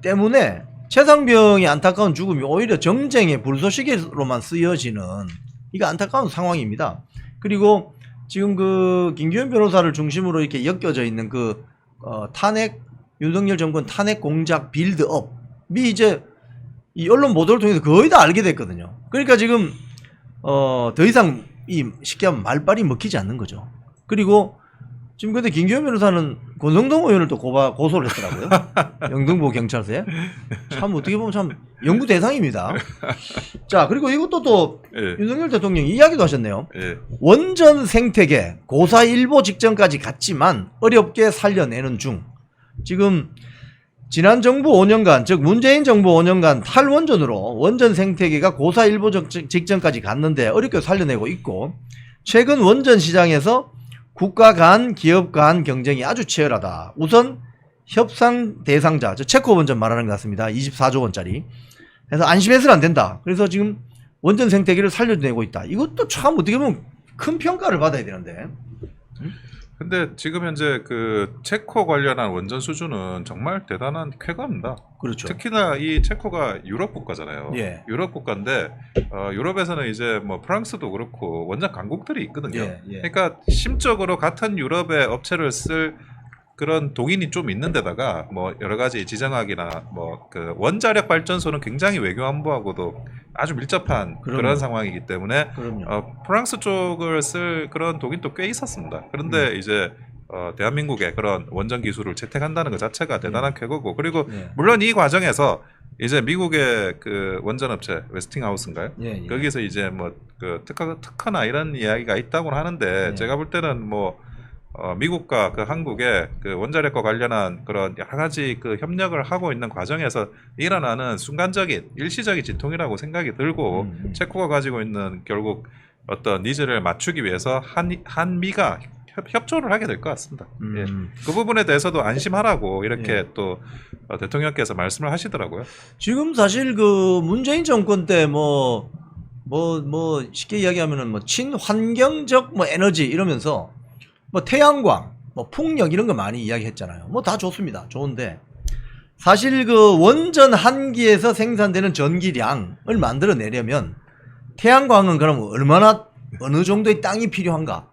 때문에 최상병의 안타까운 죽음이 오히려 정쟁의 불쏘시개로만 쓰여지는 이거 안타까운 상황입니다. 그리고 지금 그 김기현 변호사를 중심으로 이렇게 엮여져 있는 그 탄핵 윤석열 정권 탄핵 공작 빌드업이 이제 이 언론 보도를 통해서 거의 다 알게 됐거든요. 그러니까 지금 더 이상 이 쉽게 하면 말빨이 먹히지 않는 거죠. 그리고 지금 근데 김기현 변호사는 권성동 의원을 또 고소를 했더라고요. 영등포 경찰서에. 참 어떻게 보면 참 연구 대상입니다. 자, 그리고 이것도 또 예. 윤석열 대통령이 이야기도 하셨네요. 예. 원전 생태계 고사 일보 직전까지 갔지만 어렵게 살려내는 중. 지금 지난 정부 5년간, 즉 문재인 정부 5년간 탈원전으로 원전 생태계가 고사 일보 직전까지 갔는데 어렵게 살려내고 있고, 최근 원전 시장에서 국가 간, 기업 간 경쟁이 아주 치열하다. 우선 협상 대상자, 저 체코 원전 말하는 것 같습니다. 24조 원짜리. 그래서 안심해서는 안 된다. 그래서 지금 원전 생태계를 살려내고 있다. 이것도 참 어떻게 보면 큰 평가를 받아야 되는데. 근데 지금 현재 그 체코 관련한 원전 수준은 정말 대단한 쾌거입니다. 그렇죠. 특히나 이 체코가 유럽 국가잖아요. 예. 유럽 국가인데 유럽에서는 이제 뭐 프랑스도 그렇고 원전 강국들이 있거든요. 예, 예. 그러니까 심적으로 같은 유럽의 업체를 쓸 그런 동인이 좀 있는 데다가 뭐 여러 가지 지정학이나 뭐 그 원자력 발전소는 굉장히 외교 안보하고도 아주 밀접한 그럼요. 그런 상황이기 때문에 그럼요. 프랑스 쪽을 쓸 그런 동인도 꽤 있었습니다. 그런데 이제 대한민국의 그런 원전 기술을 채택한다는 것 자체가 대단한 쾌거고, 그리고 예. 물론 이 과정에서 이제 미국의 그 원전 업체 웨스팅하우스인가요? 예, 예. 거기서 이제 뭐 그 특허나 이런 이야기가 있다고는 하는데 예. 제가 볼 때는 뭐 미국과 그 한국의 그 원자력과 관련한 그런 여러 가지 그 협력을 하고 있는 과정에서 일어나는 순간적인 일시적인 진통이라고 생각이 들고, 체코가 가지고 있는 결국 어떤 니즈를 맞추기 위해서 한미가 협조를 하게 될 것 같습니다. 예. 그 부분에 대해서도 안심하라고 이렇게 예. 또 대통령께서 말씀을 하시더라고요. 지금 사실 그 문재인 정권 때 뭐 쉽게 이야기하면은 뭐 친환경적 뭐 에너지 이러면서 뭐 태양광, 뭐 풍력 이런 거 많이 이야기했잖아요. 뭐 다 좋습니다. 좋은데 사실 그 원전 한 기에서 생산되는 전기량을 만들어내려면 태양광은 그럼 얼마나 어느 정도의 땅이 필요한가?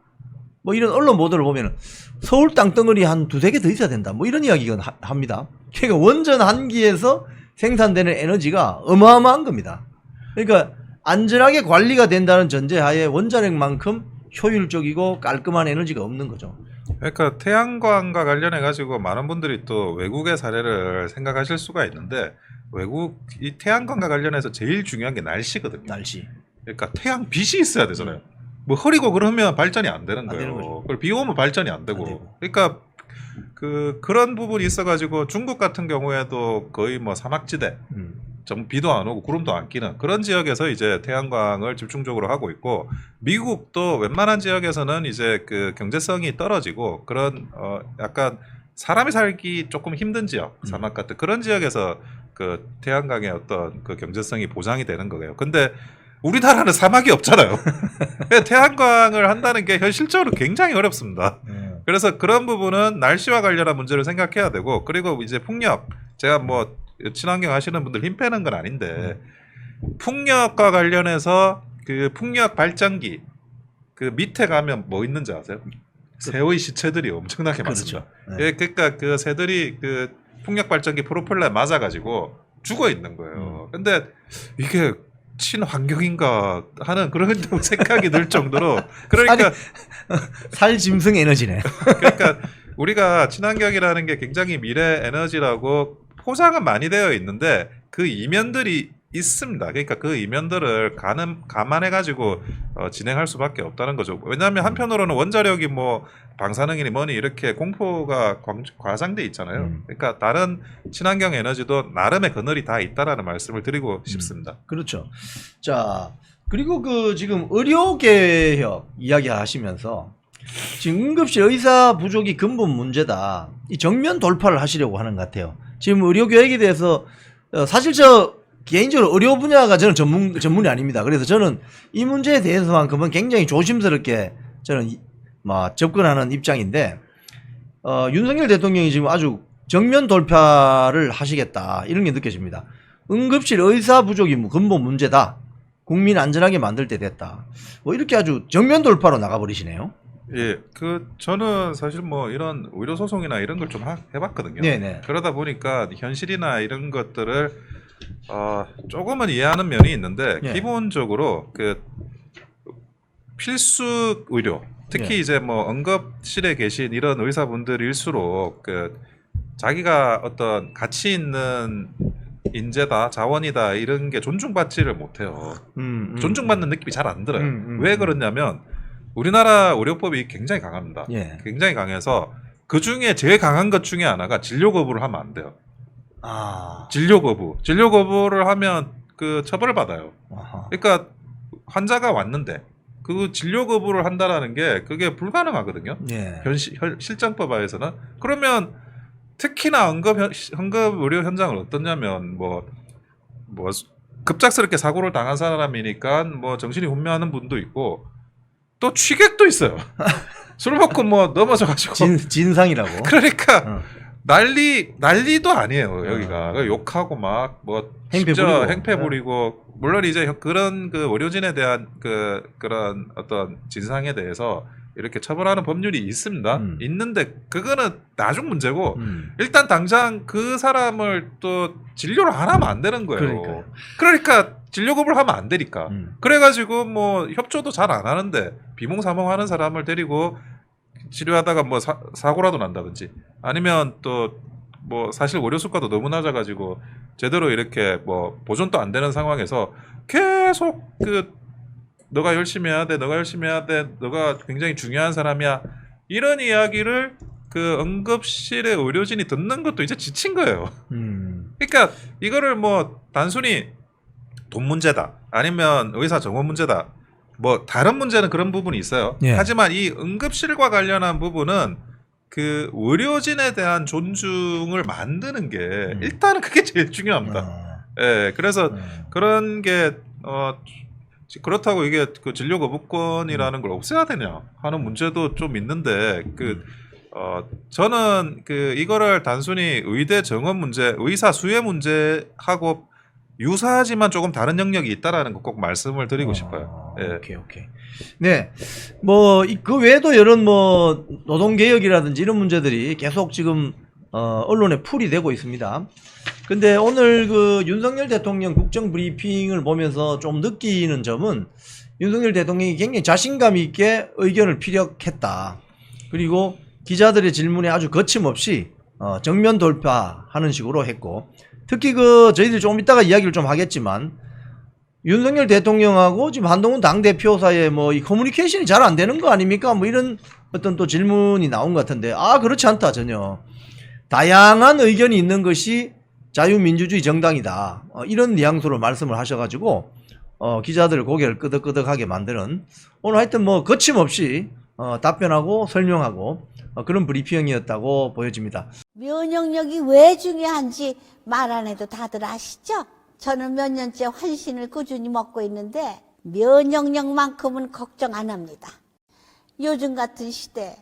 뭐 이런 언론 보도를 보면은 서울 땅덩어리 한 2-3개 더 있어야 된다. 뭐 이런 이야기가 합니다. 그러니까 원전 한 기에서 생산되는 에너지가 어마어마한 겁니다. 그러니까 안전하게 관리가 된다는 전제하에 원자력만큼 효율적이고 깔끔한 에너지가 없는 거죠. 그러니까 태양광과 관련해 가지고 많은 분들이 또 외국의 사례를 생각하실 수가 있는데, 외국 이 태양광과 관련해서 제일 중요한 게 날씨거든요. 날씨. 그러니까 태양 빛이 있어야 되잖아요. 뭐 흐리고 그러면 발전이 안 되는 안 되는 거예요. 거죠. 그리고 비 오면 발전이 안 안 되고. 되고. 그러니까 그런 부분이 있어가지고 중국 같은 경우에도 거의 뭐 사막지대, 좀 비도 안 오고 구름도 안 끼는 그런 지역에서 이제 태양광을 집중적으로 하고 있고, 미국도 웬만한 지역에서는 이제 그 경제성이 떨어지고 그런 약간 사람이 살기 조금 힘든 지역, 사막 같은 그런 지역에서 그 태양광의 어떤 그 경제성이 보장이 되는 거예요. 근데 우리나라는 사막이 없잖아요. 태양광을 한다는 게 현실적으로 굉장히 어렵습니다. 그래서 그런 부분은 날씨와 관련한 문제를 생각해야 되고, 그리고 이제 풍력, 제가 뭐 친환경 하시는 분들 힘 빼는 건 아닌데 풍력과 관련해서 그 풍력 발전기 그 밑에 가면 뭐 있는지 아세요? 새의 시체들이 엄청나게 많습니다. 그렇죠. 네. 그러니까 그 새들이 그 풍력 발전기 프로펠러에 맞아가지고 죽어 있는 거예요. 근데 이게 친환경인가 하는 그런 생각이 들 정도로, 그러니까 살짐승 에너지네. 그러니까 우리가 친환경이라는 게 굉장히 미래 에너지라고 포장은 많이 되어 있는데 그 이면들이 있습니다. 그러니까 그 이면들을 감안해 가지고 진행할 수밖에 없다는 거죠. 왜냐하면 한편으로는 원자력이 뭐 방사능이니 뭐니 이렇게 공포가 과장돼 있잖아요. 그러니까 다른 친환경 에너지도 나름의 그늘이 다 있다라는 말씀을 드리고 싶습니다. 그렇죠. 자, 그리고 그 지금 의료개혁 이야기하시면서 지금 응급실 의사 부족이 근본 문제다. 이 정면 돌파를 하시려고 하는 것 같아요. 지금 의료개혁에 대해서 사실 저 개인적으로 의료 분야가 저는 전문이 아닙니다. 그래서 저는 이 문제에 대해서만큼은 굉장히 조심스럽게 저는 접근하는 입장인데, 윤석열 대통령이 지금 아주 정면 돌파를 하시겠다 이런 게 느껴집니다. 응급실 의사 부족이 근본 문제다. 국민 안전하게 만들 때 됐다. 뭐 이렇게 아주 정면 돌파로 나가버리시네요. 예, 저는 사실 뭐 이런 의료 소송이나 이런 걸 좀 해봤거든요. 네네. 그러다 보니까 현실이나 이런 것들을 조금은 이해하는 면이 있는데, 예. 기본적으로 그 필수 의료, 특히 이제 뭐 응급실에 계신 이런 의사분들일수록 그 자기가 어떤 가치 있는 인재다, 자원이다 이런 게 존중받지를 못해요. 존중받는 느낌이 잘 안 들어요. 왜 그러냐면 우리나라 의료법이 굉장히 강합니다. 예. 굉장히 강해서 그 중에 제일 강한 것 중에 하나가 진료 거부를 하면 안 돼요. 아. 진료 거부를 하면 그 처벌을 받아요. 아하. 그러니까 환자가 왔는데 그 진료 거부를 한다라는 게 그게 불가능하거든요. 예. 실정법 하에서는. 그러면 특히나 응급 의료 현장을 어떠냐면 뭐 급작스럽게 사고를 당한 사람이니까 뭐 정신이 혼미하는 분도 있고 또 취객도 있어요. 술 먹고 뭐 넘어져가지고 진상이라고. 그러니까 난리도 아니에요 여기가. 욕하고 막 뭐 행패 부리고 물론 이제 그런 그 의료진에 대한 그런 어떤 진상에 대해서 이렇게 처벌하는 법률이 있습니다. 있는데 그거는 나중 문제고 일단 당장 그 사람을 또 진료를 안 하면 안 되는 거예요. 그러니까 진료 거부를 하면 안 되니까. 그래가지고 뭐 협조도 잘 안 하는데 비몽사몽하는 사람을 데리고 치료하다가 뭐 사고라도 난다든지 아니면 또 뭐 사실 의료 수가도 너무 낮아가지고 제대로 이렇게 뭐 보존도 안 되는 상황에서 계속 너가 열심히 해야 돼, 너가 열심히 해야 돼, 너가 굉장히 중요한 사람이야 이런 이야기를 그 응급실의 의료진이 듣는 것도 이제 지친 거예요. 그러니까 이거를 뭐 단순히 돈 문제다 아니면 의사 정원 문제다 뭐 다른 문제는 그런 부분이 있어요. 예. 하지만 이 응급실과 관련한 부분은 그 의료진에 대한 존중을 만드는 게 일단은 그게 제일 중요합니다. 예, 그래서 그런 게 그렇다고 이게 그 진료 거부권이라는 걸 없애야 되냐 하는 문제도 좀 있는데 저는 이거를 단순히 의대 정원 문제, 의사 수혜 문제하고 유사하지만 조금 다른 영역이 있다라는 거 꼭 말씀을 드리고 싶어요. 예. 오케이. 네. 뭐 그 외에도 여러 뭐 노동 개혁이라든지 이런 문제들이 계속 지금 언론에 풀이 되고 있습니다. 근데 오늘 그 윤석열 대통령 국정 브리핑을 보면서 좀 느끼는 점은 윤석열 대통령이 굉장히 자신감 있게 의견을 피력했다. 그리고 기자들의 질문에 아주 거침없이 정면 돌파하는 식으로 했고, 특히 저희들이 조금 이따가 이야기를 좀 하겠지만 윤석열 대통령하고 지금 한동훈 당대표 사이에 뭐 이 커뮤니케이션이 잘 안 되는 거 아닙니까? 뭐 이런 어떤 또 질문이 나온 것 같은데, 그렇지 않다, 전혀. 다양한 의견이 있는 것이 자유민주주의 정당이다. 이런 뉘앙스로 말씀을 하셔가지고 기자들 고개를 끄덕끄덕하게 만드는, 오늘 하여튼 뭐 거침없이 답변하고 설명하고 그런 브리핑이었다고 보여집니다. 면역력이 왜 중요한지 말 안 해도 다들 아시죠? 저는 몇 년째 환신을 꾸준히 먹고 있는데 면역력만큼은 걱정 안 합니다. 요즘 같은 시대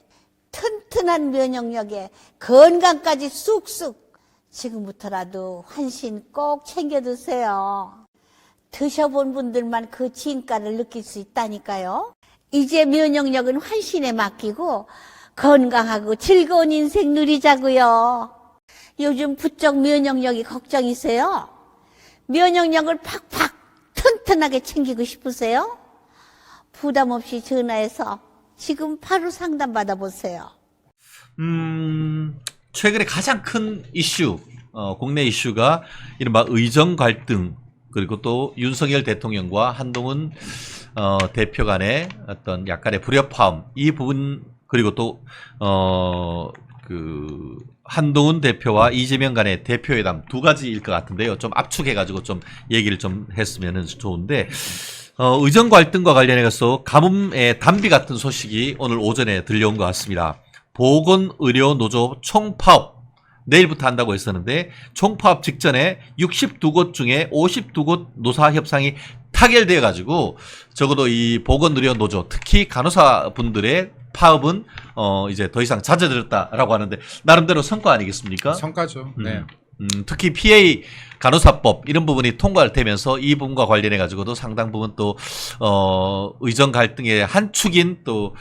튼튼한 면역력에 건강까지 쑥쑥, 지금부터라도 환신 꼭 챙겨 드세요. 드셔본 분들만 그 진가를 느낄 수 있다니까요. 이제 면역력은 환신에 맡기고 건강하고 즐거운 인생 누리자고요. 요즘 부쩍 면역력이 걱정이세요? 면역력을 팍팍 튼튼하게 챙기고 싶으세요? 부담 없이 전화해서 지금 바로 상담 받아보세요. 최근에 가장 큰 이슈, 국내 이슈가 이른바 의정 갈등, 그리고 또 윤석열 대통령과 한동훈 대표 간의 어떤 약간의 불협화음, 이 부분, 그리고 또 한동훈 대표와 이재명 간의 대표회담, 두 가지일 것 같은데요. 좀 압축해가지고 좀 얘기를 좀 했으면 좋은데, 의정 갈등과 관련해서 가뭄의 단비 같은 소식이 오늘 오전에 들려온 것 같습니다. 보건의료노조 총파업, 내일부터 한다고 했었는데, 총파업 직전에 62곳 중에 52곳 노사협상이 타결되어가지고, 적어도 이 보건의료노조, 특히 간호사분들의 파업은 이제 더 이상 잦아들었다라고 하는데, 나름대로 성과 아니겠습니까? 성과죠. 네. 특히 PA 간호사법 이런 부분이 통과되면서 이 부분과 관련해 가지고도 상당 부분 또 의정 갈등의 한 축인 또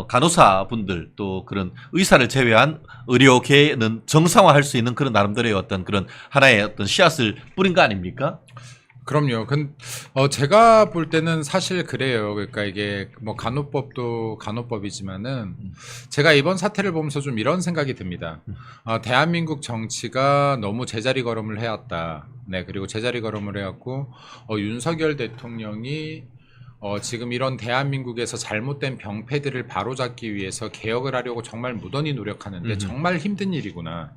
간호사분들, 또 그런 의사를 제외한 의료계는 정상화할 수 있는 그런 나름대로의 어떤 그런 하나의 어떤 씨앗을 뿌린 거 아닙니까? 그럼요. 제가 볼 때는 사실 그래요. 그러니까 이게 뭐 간호법도 간호법이지만은 제가 이번 사태를 보면서 좀 이런 생각이 듭니다. 대한민국 정치가 너무 제자리 걸음을 해왔다. 네, 그리고 제자리 걸음을 해왔고 윤석열 대통령이 지금 이런 대한민국에서 잘못된 병폐들을 바로잡기 위해서 개혁을 하려고 정말 무던히 노력하는데 정말 힘든 일이구나.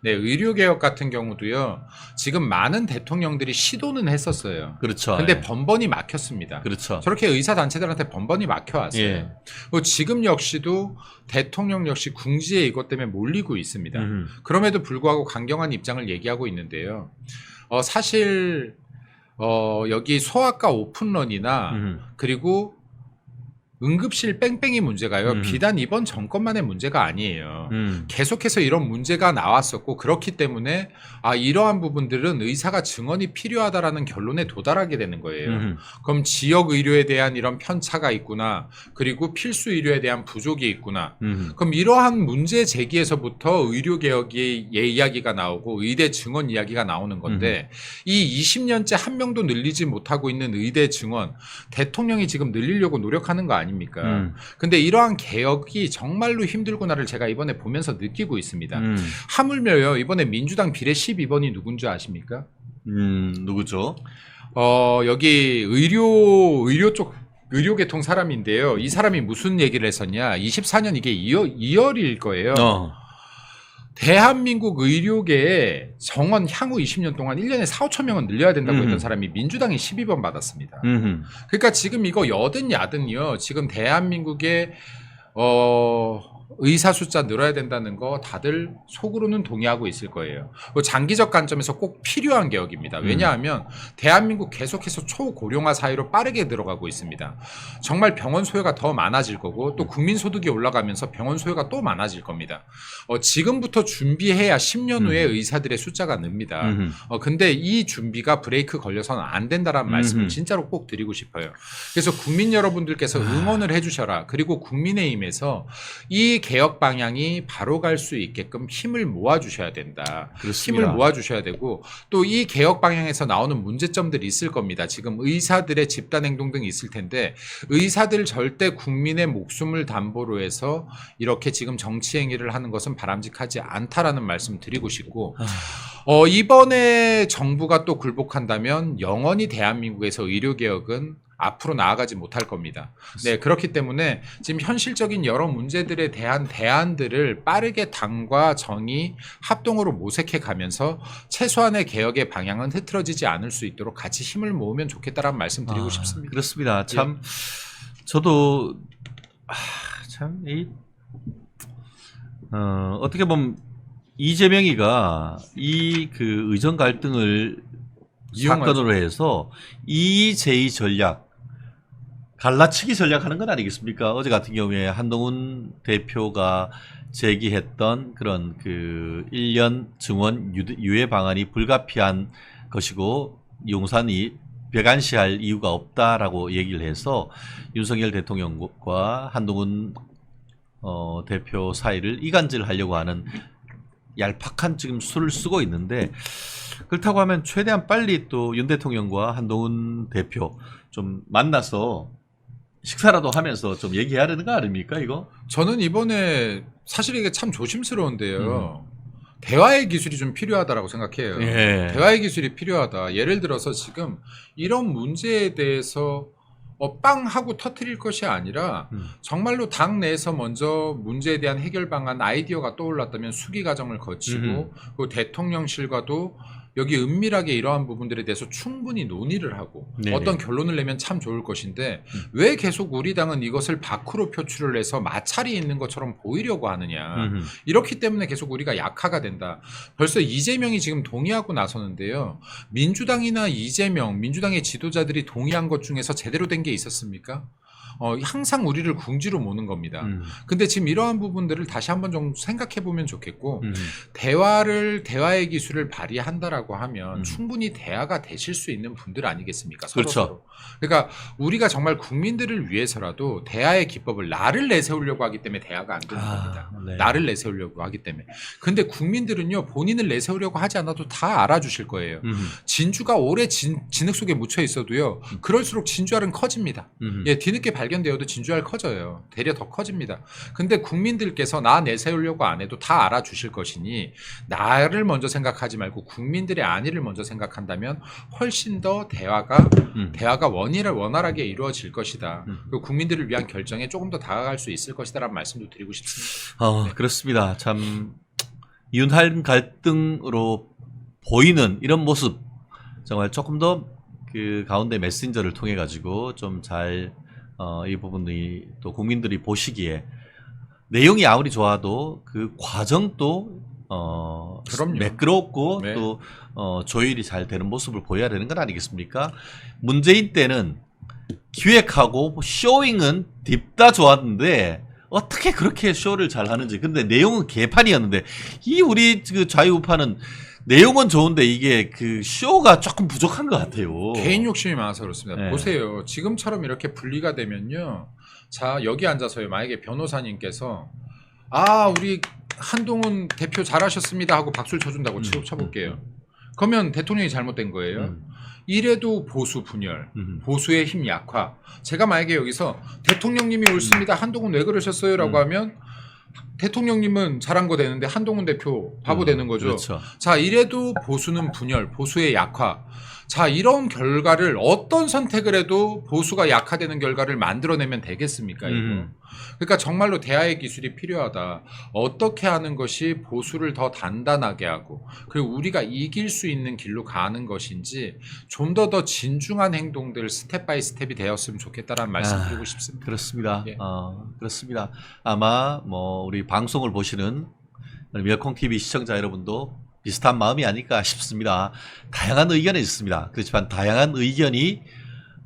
네, 의료개혁 같은 경우도요, 지금 많은 대통령들이 시도는 했었어요. 그렇죠. 근데 예. 번번이 막혔습니다. 그렇죠. 저렇게 의사단체들한테 번번이 막혀왔어요. 예. 그리고 지금 역시도 대통령 역시 궁지에 이것 때문에 몰리고 있습니다. 그럼에도 불구하고 강경한 입장을 얘기하고 있는데요. 사실, 여기 소아과 오픈런이나 그리고 응급실 뺑뺑이 문제가요. 비단 이번 정권만의 문제가 아니에요. 계속해서 이런 문제가 나왔었고 그렇기 때문에 이러한 부분들은 의사가 증언이 필요하다라는 결론에 도달하게 되는 거예요. 그럼 지역 의료에 대한 이런 편차가 있구나. 그리고 필수 의료에 대한 부족이 있구나. 그럼 이러한 문제 제기에서부터 의료 개혁의 이야기가 나오고 의대 증언 이야기가 나오는 건데 이 20년째 한 명도 늘리지 못하고 있는 의대 증언 대통령이 지금 늘리려고 노력하는 거 아닙니까? 근데 이러한 개혁이 정말로 힘들구나를 제가 이번에 보면서 느끼고 있습니다. 하물며요, 이번에 민주당 비례 12번이 누군지 아십니까? 누구죠? 여기 의료계통 사람인데요. 이 사람이 무슨 얘기를 했었냐? 24년 이게 2월일 거예요. 대한민국 의료계에 정원 향후 20년 동안 1년에 4, 5천 명은 늘려야 된다고 했던 사람이 민주당이 12번 받았습니다. 그러니까 지금 이거 여든 야든요. 지금 대한민국의 의사 숫자 늘어야 된다는 거 다들 속으로는 동의하고 있을 거예요. 장기적 관점에서 꼭 필요한 개혁입니다. 왜냐하면 대한민국 계속해서 초고령화 사회로 빠르게 들어가고 있습니다. 정말 병원 소요가 더 많아질 거고 또 국민 소득이 올라가면서 병원 소요가 또 많아질 겁니다. 지금부터 준비해야 10년 후에 의사들의 숫자가 늡니다. 근데 이 준비가 브레이크 걸려서는 안 된다라는 말씀을 진짜로 꼭 드리고 싶어요. 그래서 국민 여러분들께서 응원을 해주셔라. 그리고 국민의힘에서 이 개혁 방향이 바로 갈 수 있게끔 힘을 모아주셔야 된다. 그렇습니다. 힘을 모아주셔야 되고 또 이 개혁 방향에서 나오는 문제점들이 있을 겁니다. 지금 의사들의 집단 행동 등이 있을 텐데 의사들 절대 국민의 목숨을 담보로 해서 이렇게 지금 정치 행위를 하는 것은 바람직하지 않다라는 말씀 드리고 싶고 이번에 정부가 또 굴복한다면 영원히 대한민국에서 의료개혁은 앞으로 나아가지 못할 겁니다. 네, 그렇기 때문에 지금 현실적인 여러 문제들에 대한 대안들을 빠르게 당과 정이 합동으로 모색해 가면서 최소한의 개혁의 방향은 흐트러지지 않을 수 있도록 같이 힘을 모으면 좋겠다라는 말씀 드리고 싶습니다. 그렇습니다. 참 저도 참 어떻게 보면 이재명이가 이 그 의정 갈등을 사건으로 해서 이재희 전략, 갈라치기 전략하는 건 아니겠습니까? 어제 같은 경우에 한동훈 대표가 제기했던 그런 그 1년 증원 유예 방안이 불가피한 것이고 용산이 배관시할 이유가 없다라고 얘기를 해서 윤석열 대통령과 한동훈 대표 사이를 이간질하려고 하는 얄팍한 지금 수를 쓰고 있는데 그렇다고 하면 최대한 빨리 또 윤 대통령과 한동훈 대표 좀 만나서 식사라도 하면서 좀 얘기해야 되는 거 아닙니까 이거? 저는 이번에 사실 이게 참 조심스러운데요. 대화의 기술이 좀 필요하다라고 생각해요. 예. 대화의 기술이 필요하다. 예를 들어서 지금 이런 문제에 대해서 빵 하고 터트릴 것이 아니라 정말로 당 내에서 먼저 문제에 대한 해결 방안 아이디어가 떠올랐다면 수기 과정을 거치고 그 대통령실과도 여기 은밀하게 이러한 부분들에 대해서 충분히 논의를 하고 네네. 어떤 결론을 내면 참 좋을 것인데 왜 계속 우리 당은 이것을 밖으로 표출을 해서 마찰이 있는 것처럼 보이려고 하느냐. 이렇기 때문에 계속 우리가 약화가 된다. 벌써 이재명이 지금 동의하고 나서는데요. 민주당이나 이재명, 민주당의 지도자들이 동의한 것 중에서 제대로 된 게 있었습니까? 항상 우리를 궁지로 모는 겁니다. 근데 지금 이러한 부분들을 다시 한번 좀 생각해 보면 좋겠고 대화의 기술을 발휘한다라고 하면 충분히 대화가 되실 수 있는 분들 아니겠습니까? 서로 그렇죠. 서로. 그러니까 우리가 정말 국민들을 위해서라도 대화의 기법을 나를 내세우려고 하기 때문에 대화가 안 되는 겁니다. 네. 나를 내세우려고 하기 때문에. 근데 국민들은요 본인을 내세우려고 하지 않아도 다 알아주실 거예요. 진주가 오래 진흙 속에 묻혀 있어도요 그럴수록 진주알은 커집니다. 예, 뒤늦게 발견되어도 진주알 커져요. 되려 더 커집니다. 근데 국민들께서 나 내세우려고 안 해도 다 알아주실 것이니 나를 먼저 생각하지 말고 국민들의 안위를 먼저 생각한다면 훨씬 더 대화가 원활하게 이루어질 것이다. 그리고 국민들을 위한 결정에 조금 더 다가갈 수 있을 것이다라는 말씀도 드리고 싶습니다. 네. 그렇습니다. 참 윤활 갈등으로 보이는 이런 모습 정말 조금 더 그 가운데 메신저를 통해 가지고 좀 잘 이 부분이 또 국민들이 보시기에 내용이 아무리 좋아도 그 과정도 그럼요. 매끄럽고 네. 또 조율이 잘 되는 모습을 보여야 되는 건 아니겠습니까? 문재인 때는 기획하고 쇼잉은 딥다 좋았는데 어떻게 그렇게 쇼를 잘 하는지. 근데 내용은 개판이었는데 이 우리 그 자유우파는 내용은 좋은데 이게 그 쇼가 조금 부족한 것 같아요. 개인 욕심이 많아서 그렇습니다. 네. 보세요. 지금처럼 이렇게 분리가 되면요. 자, 여기 앉아서요. 만약에 변호사님께서 우리 한동훈 대표 잘하셨습니다 하고 박수를 쳐준다고 쳐볼게요. 그러면 대통령이 잘못된 거예요. 이래도 보수 분열, 보수의 힘 약화. 제가 만약에 여기서 대통령님이 옳습니다. 한동훈 왜 그러셨어요? 라고 하면 대통령님은 잘한 거 되는데 한동훈 대표 바보 되는 거죠. 그렇죠. 자, 이래도 보수는 분열, 보수의 약화. 자, 이런 결과를 어떤 선택을 해도 보수가 약화되는 결과를 만들어내면 되겠습니까? 이거. 그러니까 정말로 대화의 기술이 필요하다. 어떻게 하는 것이 보수를 더 단단하게 하고 그리고 우리가 이길 수 있는 길로 가는 것인지 좀 더 진중한 행동들 스텝 바이 스텝이 되었으면 좋겠다라는 말씀드리고 싶습니다. 그렇습니다. 예. 그렇습니다. 아마 뭐 우리 방송을 보시는 멸콩 TV 시청자 여러분도 비슷한 마음이 아닐까 싶습니다. 다양한 의견이 있습니다. 그렇지만 다양한 의견이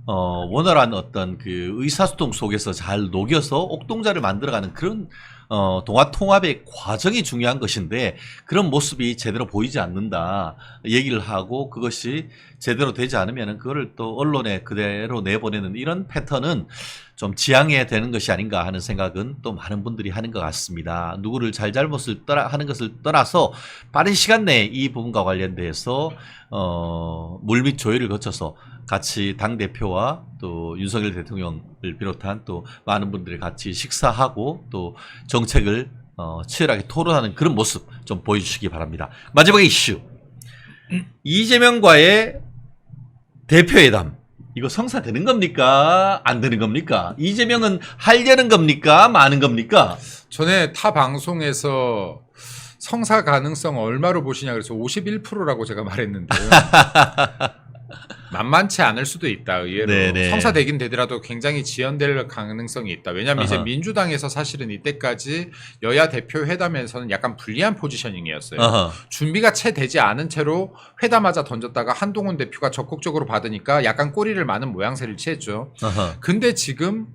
원활한 어떤 그 의사소통 속에서 잘 녹여서 옥동자를 만들어가는 그런 동화 통합의 과정이 중요한 것인데 그런 모습이 제대로 보이지 않는다 얘기를 하고 그것이 제대로 되지 않으면 그거를 또 언론에 그대로 내보내는 이런 패턴은 좀 지양해야 되는 것이 아닌가 하는 생각은 또 많은 분들이 하는 것 같습니다. 누구를 잘잘못을 하는 것을 떠나서 빠른 시간 내에 이 부분과 관련돼서 물밑 조율을 거쳐서 같이 당대표와 또 윤석열 대통령을 비롯한 또 많은 분들이 같이 식사하고 또 정책을 치열하게 토론하는 그런 모습 좀 보여주시기 바랍니다. 마지막 이슈. 이재명과의 대표회담. 이거 성사되는 겁니까? 안 되는 겁니까? 이재명은 하려는 겁니까? 마는 겁니까? 전에 타 방송에서 성사 가능성 얼마로 보시냐 그래서 51%라고 제가 말했는데요. 만만치 않을 수도 있다. 의외로 네네. 성사되긴 되더라도 굉장히 지연될 가능성이 있다. 왜냐하면 이제 아하. 민주당에서 사실은 이때까지 여야 대표 회담에서는 약간 불리한 포지셔닝이었어요. 어허. 준비가 채 되지 않은 채로 회담하자 던졌다가 한동훈 대표가 적극적으로 받으니까 약간 꼬리를 마는 모양새를 취했죠. 어허. 근데 지금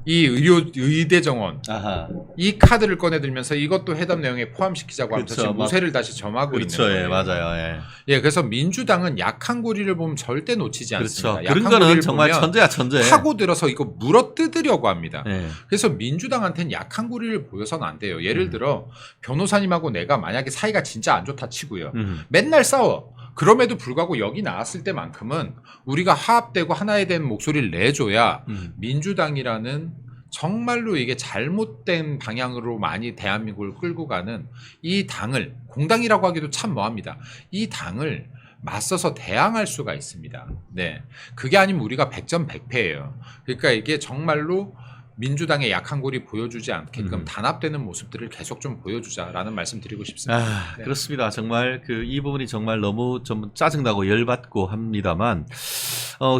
이 의대 정원 아하. 이 카드를 꺼내들면서 이것도 회담 내용에 포함시키자고 하면서 그렇죠. 지금 무쇠를 다시 점하고 그렇죠. 있는 예, 거예요. 맞아요. 예. 예, 그래서 민주당은 약한 고리를 보면 절대 놓치지 않습니다. 그렇죠. 약한 그런 거는 고리를 정말 보면 천재야, 천재. 파고 들어서 이거 물어 뜯으려고 합니다. 예. 그래서 민주당한테는 약한 고리를 보여서는 안 돼요. 예를 들어 변호사님하고 내가 만약에 사이가 진짜 안 좋다 치고요. 맨날 싸워. 그럼에도 불구하고 여기 나왔을 때만큼은 우리가 화합되고 하나에 대한 목소리를 내줘야 민주당이라는 정말로 이게 잘못된 방향으로 많이 대한민국을 끌고 가는 이 당을 공당이라고 하기도 참 뭐합니다. 이 당을 맞서서 대항할 수가 있습니다. 네, 그게 아니면 우리가 100전 100패예요. 그러니까 이게 정말로 민주당의 약한 고리 보여주지 않게끔 단합되는 모습들을 계속 좀 보여주자라는 말씀 드리고 싶습니다. 네. 그렇습니다. 정말 이 부분이 정말 너무 좀 짜증나고 열받고 합니다만,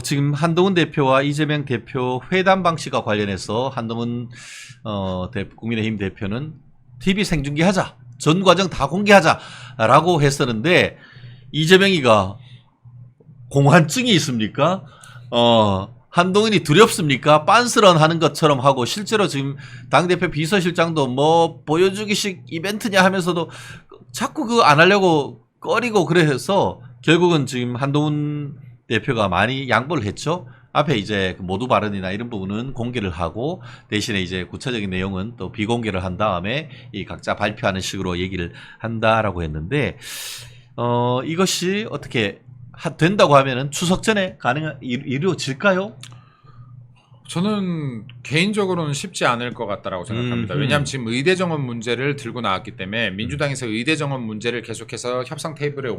지금 한동훈 대표와 이재명 대표 회담 방식과 관련해서 한동훈 국민의힘 대표는 TV 생중계하자, 전 과정 다 공개하자라고 했었는데 이재명이가 공환증이 있습니까? 한동훈이 두렵습니까? 빤스런 하는 것처럼 하고 실제로 지금 당대표 비서실장도 뭐 보여주기식 이벤트냐 하면서도 자꾸 그거 안 하려고 꺼리고 그래서 결국은 지금 한동훈 대표가 많이 양보를 했죠. 앞에 이제 모두 발언이나 이런 부분은 공개를 하고 대신에 이제 구체적인 내용은 또 비공개를 한 다음에 이 각자 발표하는 식으로 얘기를 한다라고 했는데 이것이 어떻게 된다고 하면은 추석 전에 이루어질까요? 저는 개인적으로는 쉽지 않을 것 같다라고 생각합니다. 왜냐하면 지금 의대 정원 문제를 들고 나왔기 때문에 민주당에서 의대 정원 문제를 계속해서 협상 테이블에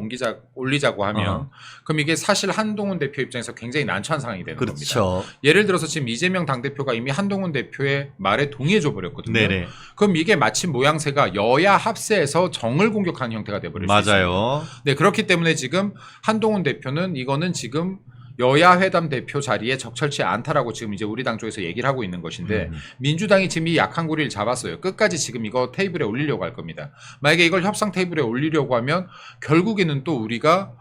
올리자고 하면 그럼 이게 사실 한동훈 대표 입장에서 굉장히 난처한 상황이 되는 그렇죠. 겁니다. 예를 들어서 지금 이재명 당대표가 이미 한동훈 대표의 말에 동의해줘 버렸거든요. 네네. 그럼 이게 마치 모양새가 여야 합세해서 정을 공격하는 형태가 돼버릴 수 있어요. 맞아요. 네, 그렇기 때문에 지금 한동훈 대표는 이거는 지금 여야 회담 대표 자리에 적절치 않다라고 지금 이제 우리 당 쪽에서 얘기를 하고 있는 것인데 민주당이 지금 이 약한 고리를 잡았어요. 끝까지 지금 이거 테이블에 올리려고 할 겁니다. 만약에 이걸 협상 테이블에 올리려고 하면 결국에는 또 우리가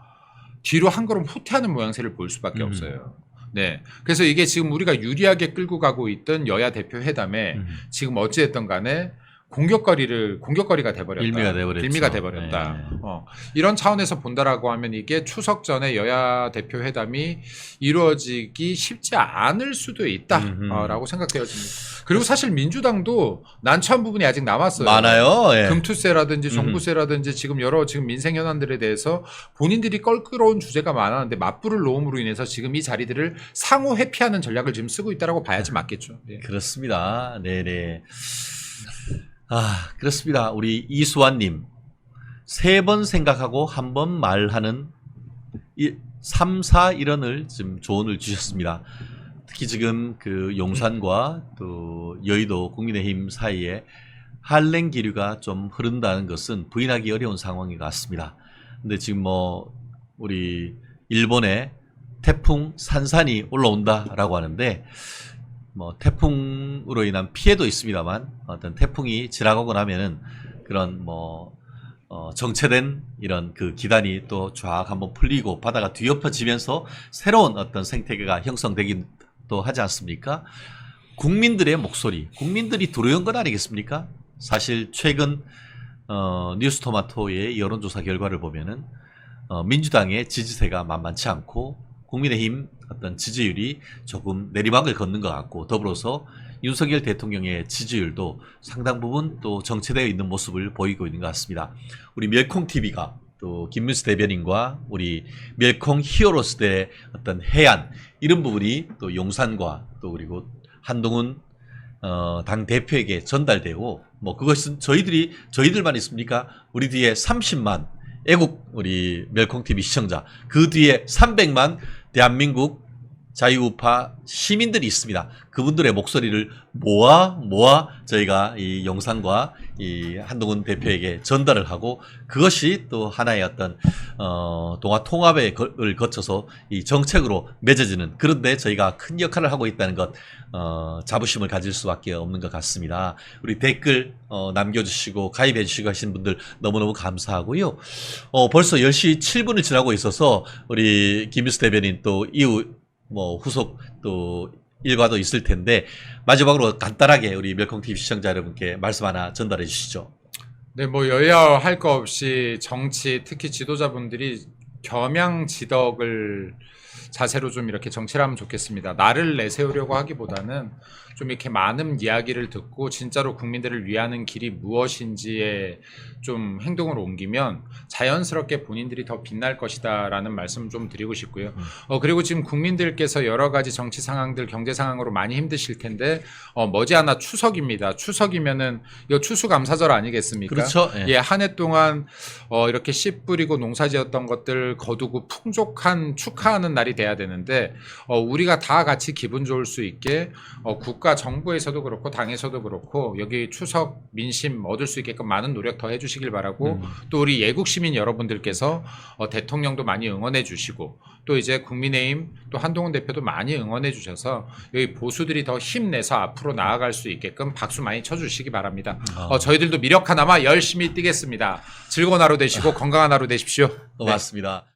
뒤로 한 걸음 후퇴하는 모양새를 볼 수밖에 없어요. 네. 그래서 이게 지금 우리가 유리하게 끌고 가고 있던 여야 대표 회담에 지금 어찌됐든 간에 공격거리가 돼버렸다. 빌미가 돼버렸죠. 빌미가 돼버렸다. 네. 이런 차원에서 본다라고 하면 이게 추석 전에 여야 대표 회담이 이루어지기 쉽지 않을 수도 있다라고 생각되어집니다. 그리고 사실 민주당도 난처한 부분이 아직 남았어요. 많아요. 예. 금투세라든지 종부세라든지 지금 여러 지금 민생 현안들에 대해서 본인들이 껄끄러운 주제가 많았는데 맞불을 놓음으로 인해서 지금 이 자리들을 상호 회피하는 전략을 지금 쓰고 있다라고 봐야지 맞겠죠. 네. 그렇습니다. 네네. 그렇습니다. 우리 이수환님 3번 생각하고 한 번 말하는 3, 4 일언을 지금 조언을 주셨습니다. 특히 지금 그 용산과 또 여의도 국민의힘 사이에 한랭 기류가 좀 흐른다는 것은 부인하기 어려운 상황인 것 같습니다. 근데 지금 뭐 우리 일본에 태풍 산산이 올라온다라고 하는데 뭐 태풍으로 인한 피해도 있습니다만 어떤 태풍이 지나가고 나면은 그런 뭐 정체된 이런 그 기단이 또 쫙 한번 풀리고 바다가 뒤엎어지면서 새로운 어떤 생태계가 형성되긴 또 하지 않습니까? 국민들의 목소리, 국민들이 두려운 건 아니겠습니까? 사실 최근 뉴스토마토의 여론조사 결과를 보면은 민주당의 지지세가 만만치 않고 국민의힘 어떤 지지율이 조금 내리막을 걷는 것 같고 더불어서 윤석열 대통령의 지지율도 상당 부분 또 정체되어 있는 모습을 보이고 있는 것 같습니다. 우리 멸콩TV가 또 김문수 대변인과 우리 멸콩 히어로스들의 어떤 해안 이런 부분이 또 용산과 또 그리고 한동훈 당 대표에게 전달되고 뭐 그것은 저희들만 있습니까? 우리 뒤에 30만 애국 우리 멸콩TV 시청자 그 뒤에 300만 대한민국 자유우파 시민들이 있습니다. 그분들의 목소리를 모아 저희가 이 영상과 이 한동훈 대표에게 전달을 하고 그것이 또 하나의 어떤 동아 통합을 거쳐서 이 정책으로 맺어지는 그런데 저희가 큰 역할을 하고 있다는 것 자부심을 가질 수밖에 없는 것 같습니다. 우리 댓글 남겨주시고 가입해 주시고 하시는 분들 너무너무 감사하고요. 벌써 10시 7분을 지나고 있어서 우리 김윤수 대변인 또 이후 뭐 후속 또 일과도 있을 텐데 마지막으로 간단하게 우리 멸콩TV 시청자 여러분께 말씀 하나 전달해 주시죠. 네, 뭐 여야 할 거 없이 정치 특히 지도자분들이 겸양지덕을 자세로 좀 이렇게 정치를 하면 좋겠습니다. 나를 내세우려고 하기보다는 좀 이렇게 많은 이야기를 듣고 진짜로 국민들을 위하는 길이 무엇인지에 좀 행동을 옮기면 자연스럽게 본인들이 더 빛날 것이다라는 말씀 좀 드리고 싶고요. 그리고 지금 국민들께서 여러 가지 정치 상황들, 경제 상황으로 많이 힘드실 텐데 머지않아 추석입니다. 추석이면은 이 추수감사절 아니겠습니까? 그렇죠. 예, 한 해 동안 이렇게 씨 뿌리고 농사지었던 것들 거두고 풍족한 축하하는 날이 돼야 되는데 우리가 다 같이 기분 좋을 수 있게 국가 정부에서도 그렇고 당에서도 그렇고 여기 추석 민심 얻을 수 있게끔 많은 노력 더 해주시길 바라고 또 우리 예국 시민 여러분들께서 대통령도 많이 응원해 주시고 또 이제 국민의힘 또 한동훈 대표도 많이 응원해 주셔서 여기 보수들이 더 힘내서 앞으로 나아갈 수 있게끔 박수 많이 쳐주시기 바랍니다. 저희들도 미력 하나마 열심히 뛰겠습니다. 즐거운 하루 되시고 건강한 하루 되십시오. 고맙습니다.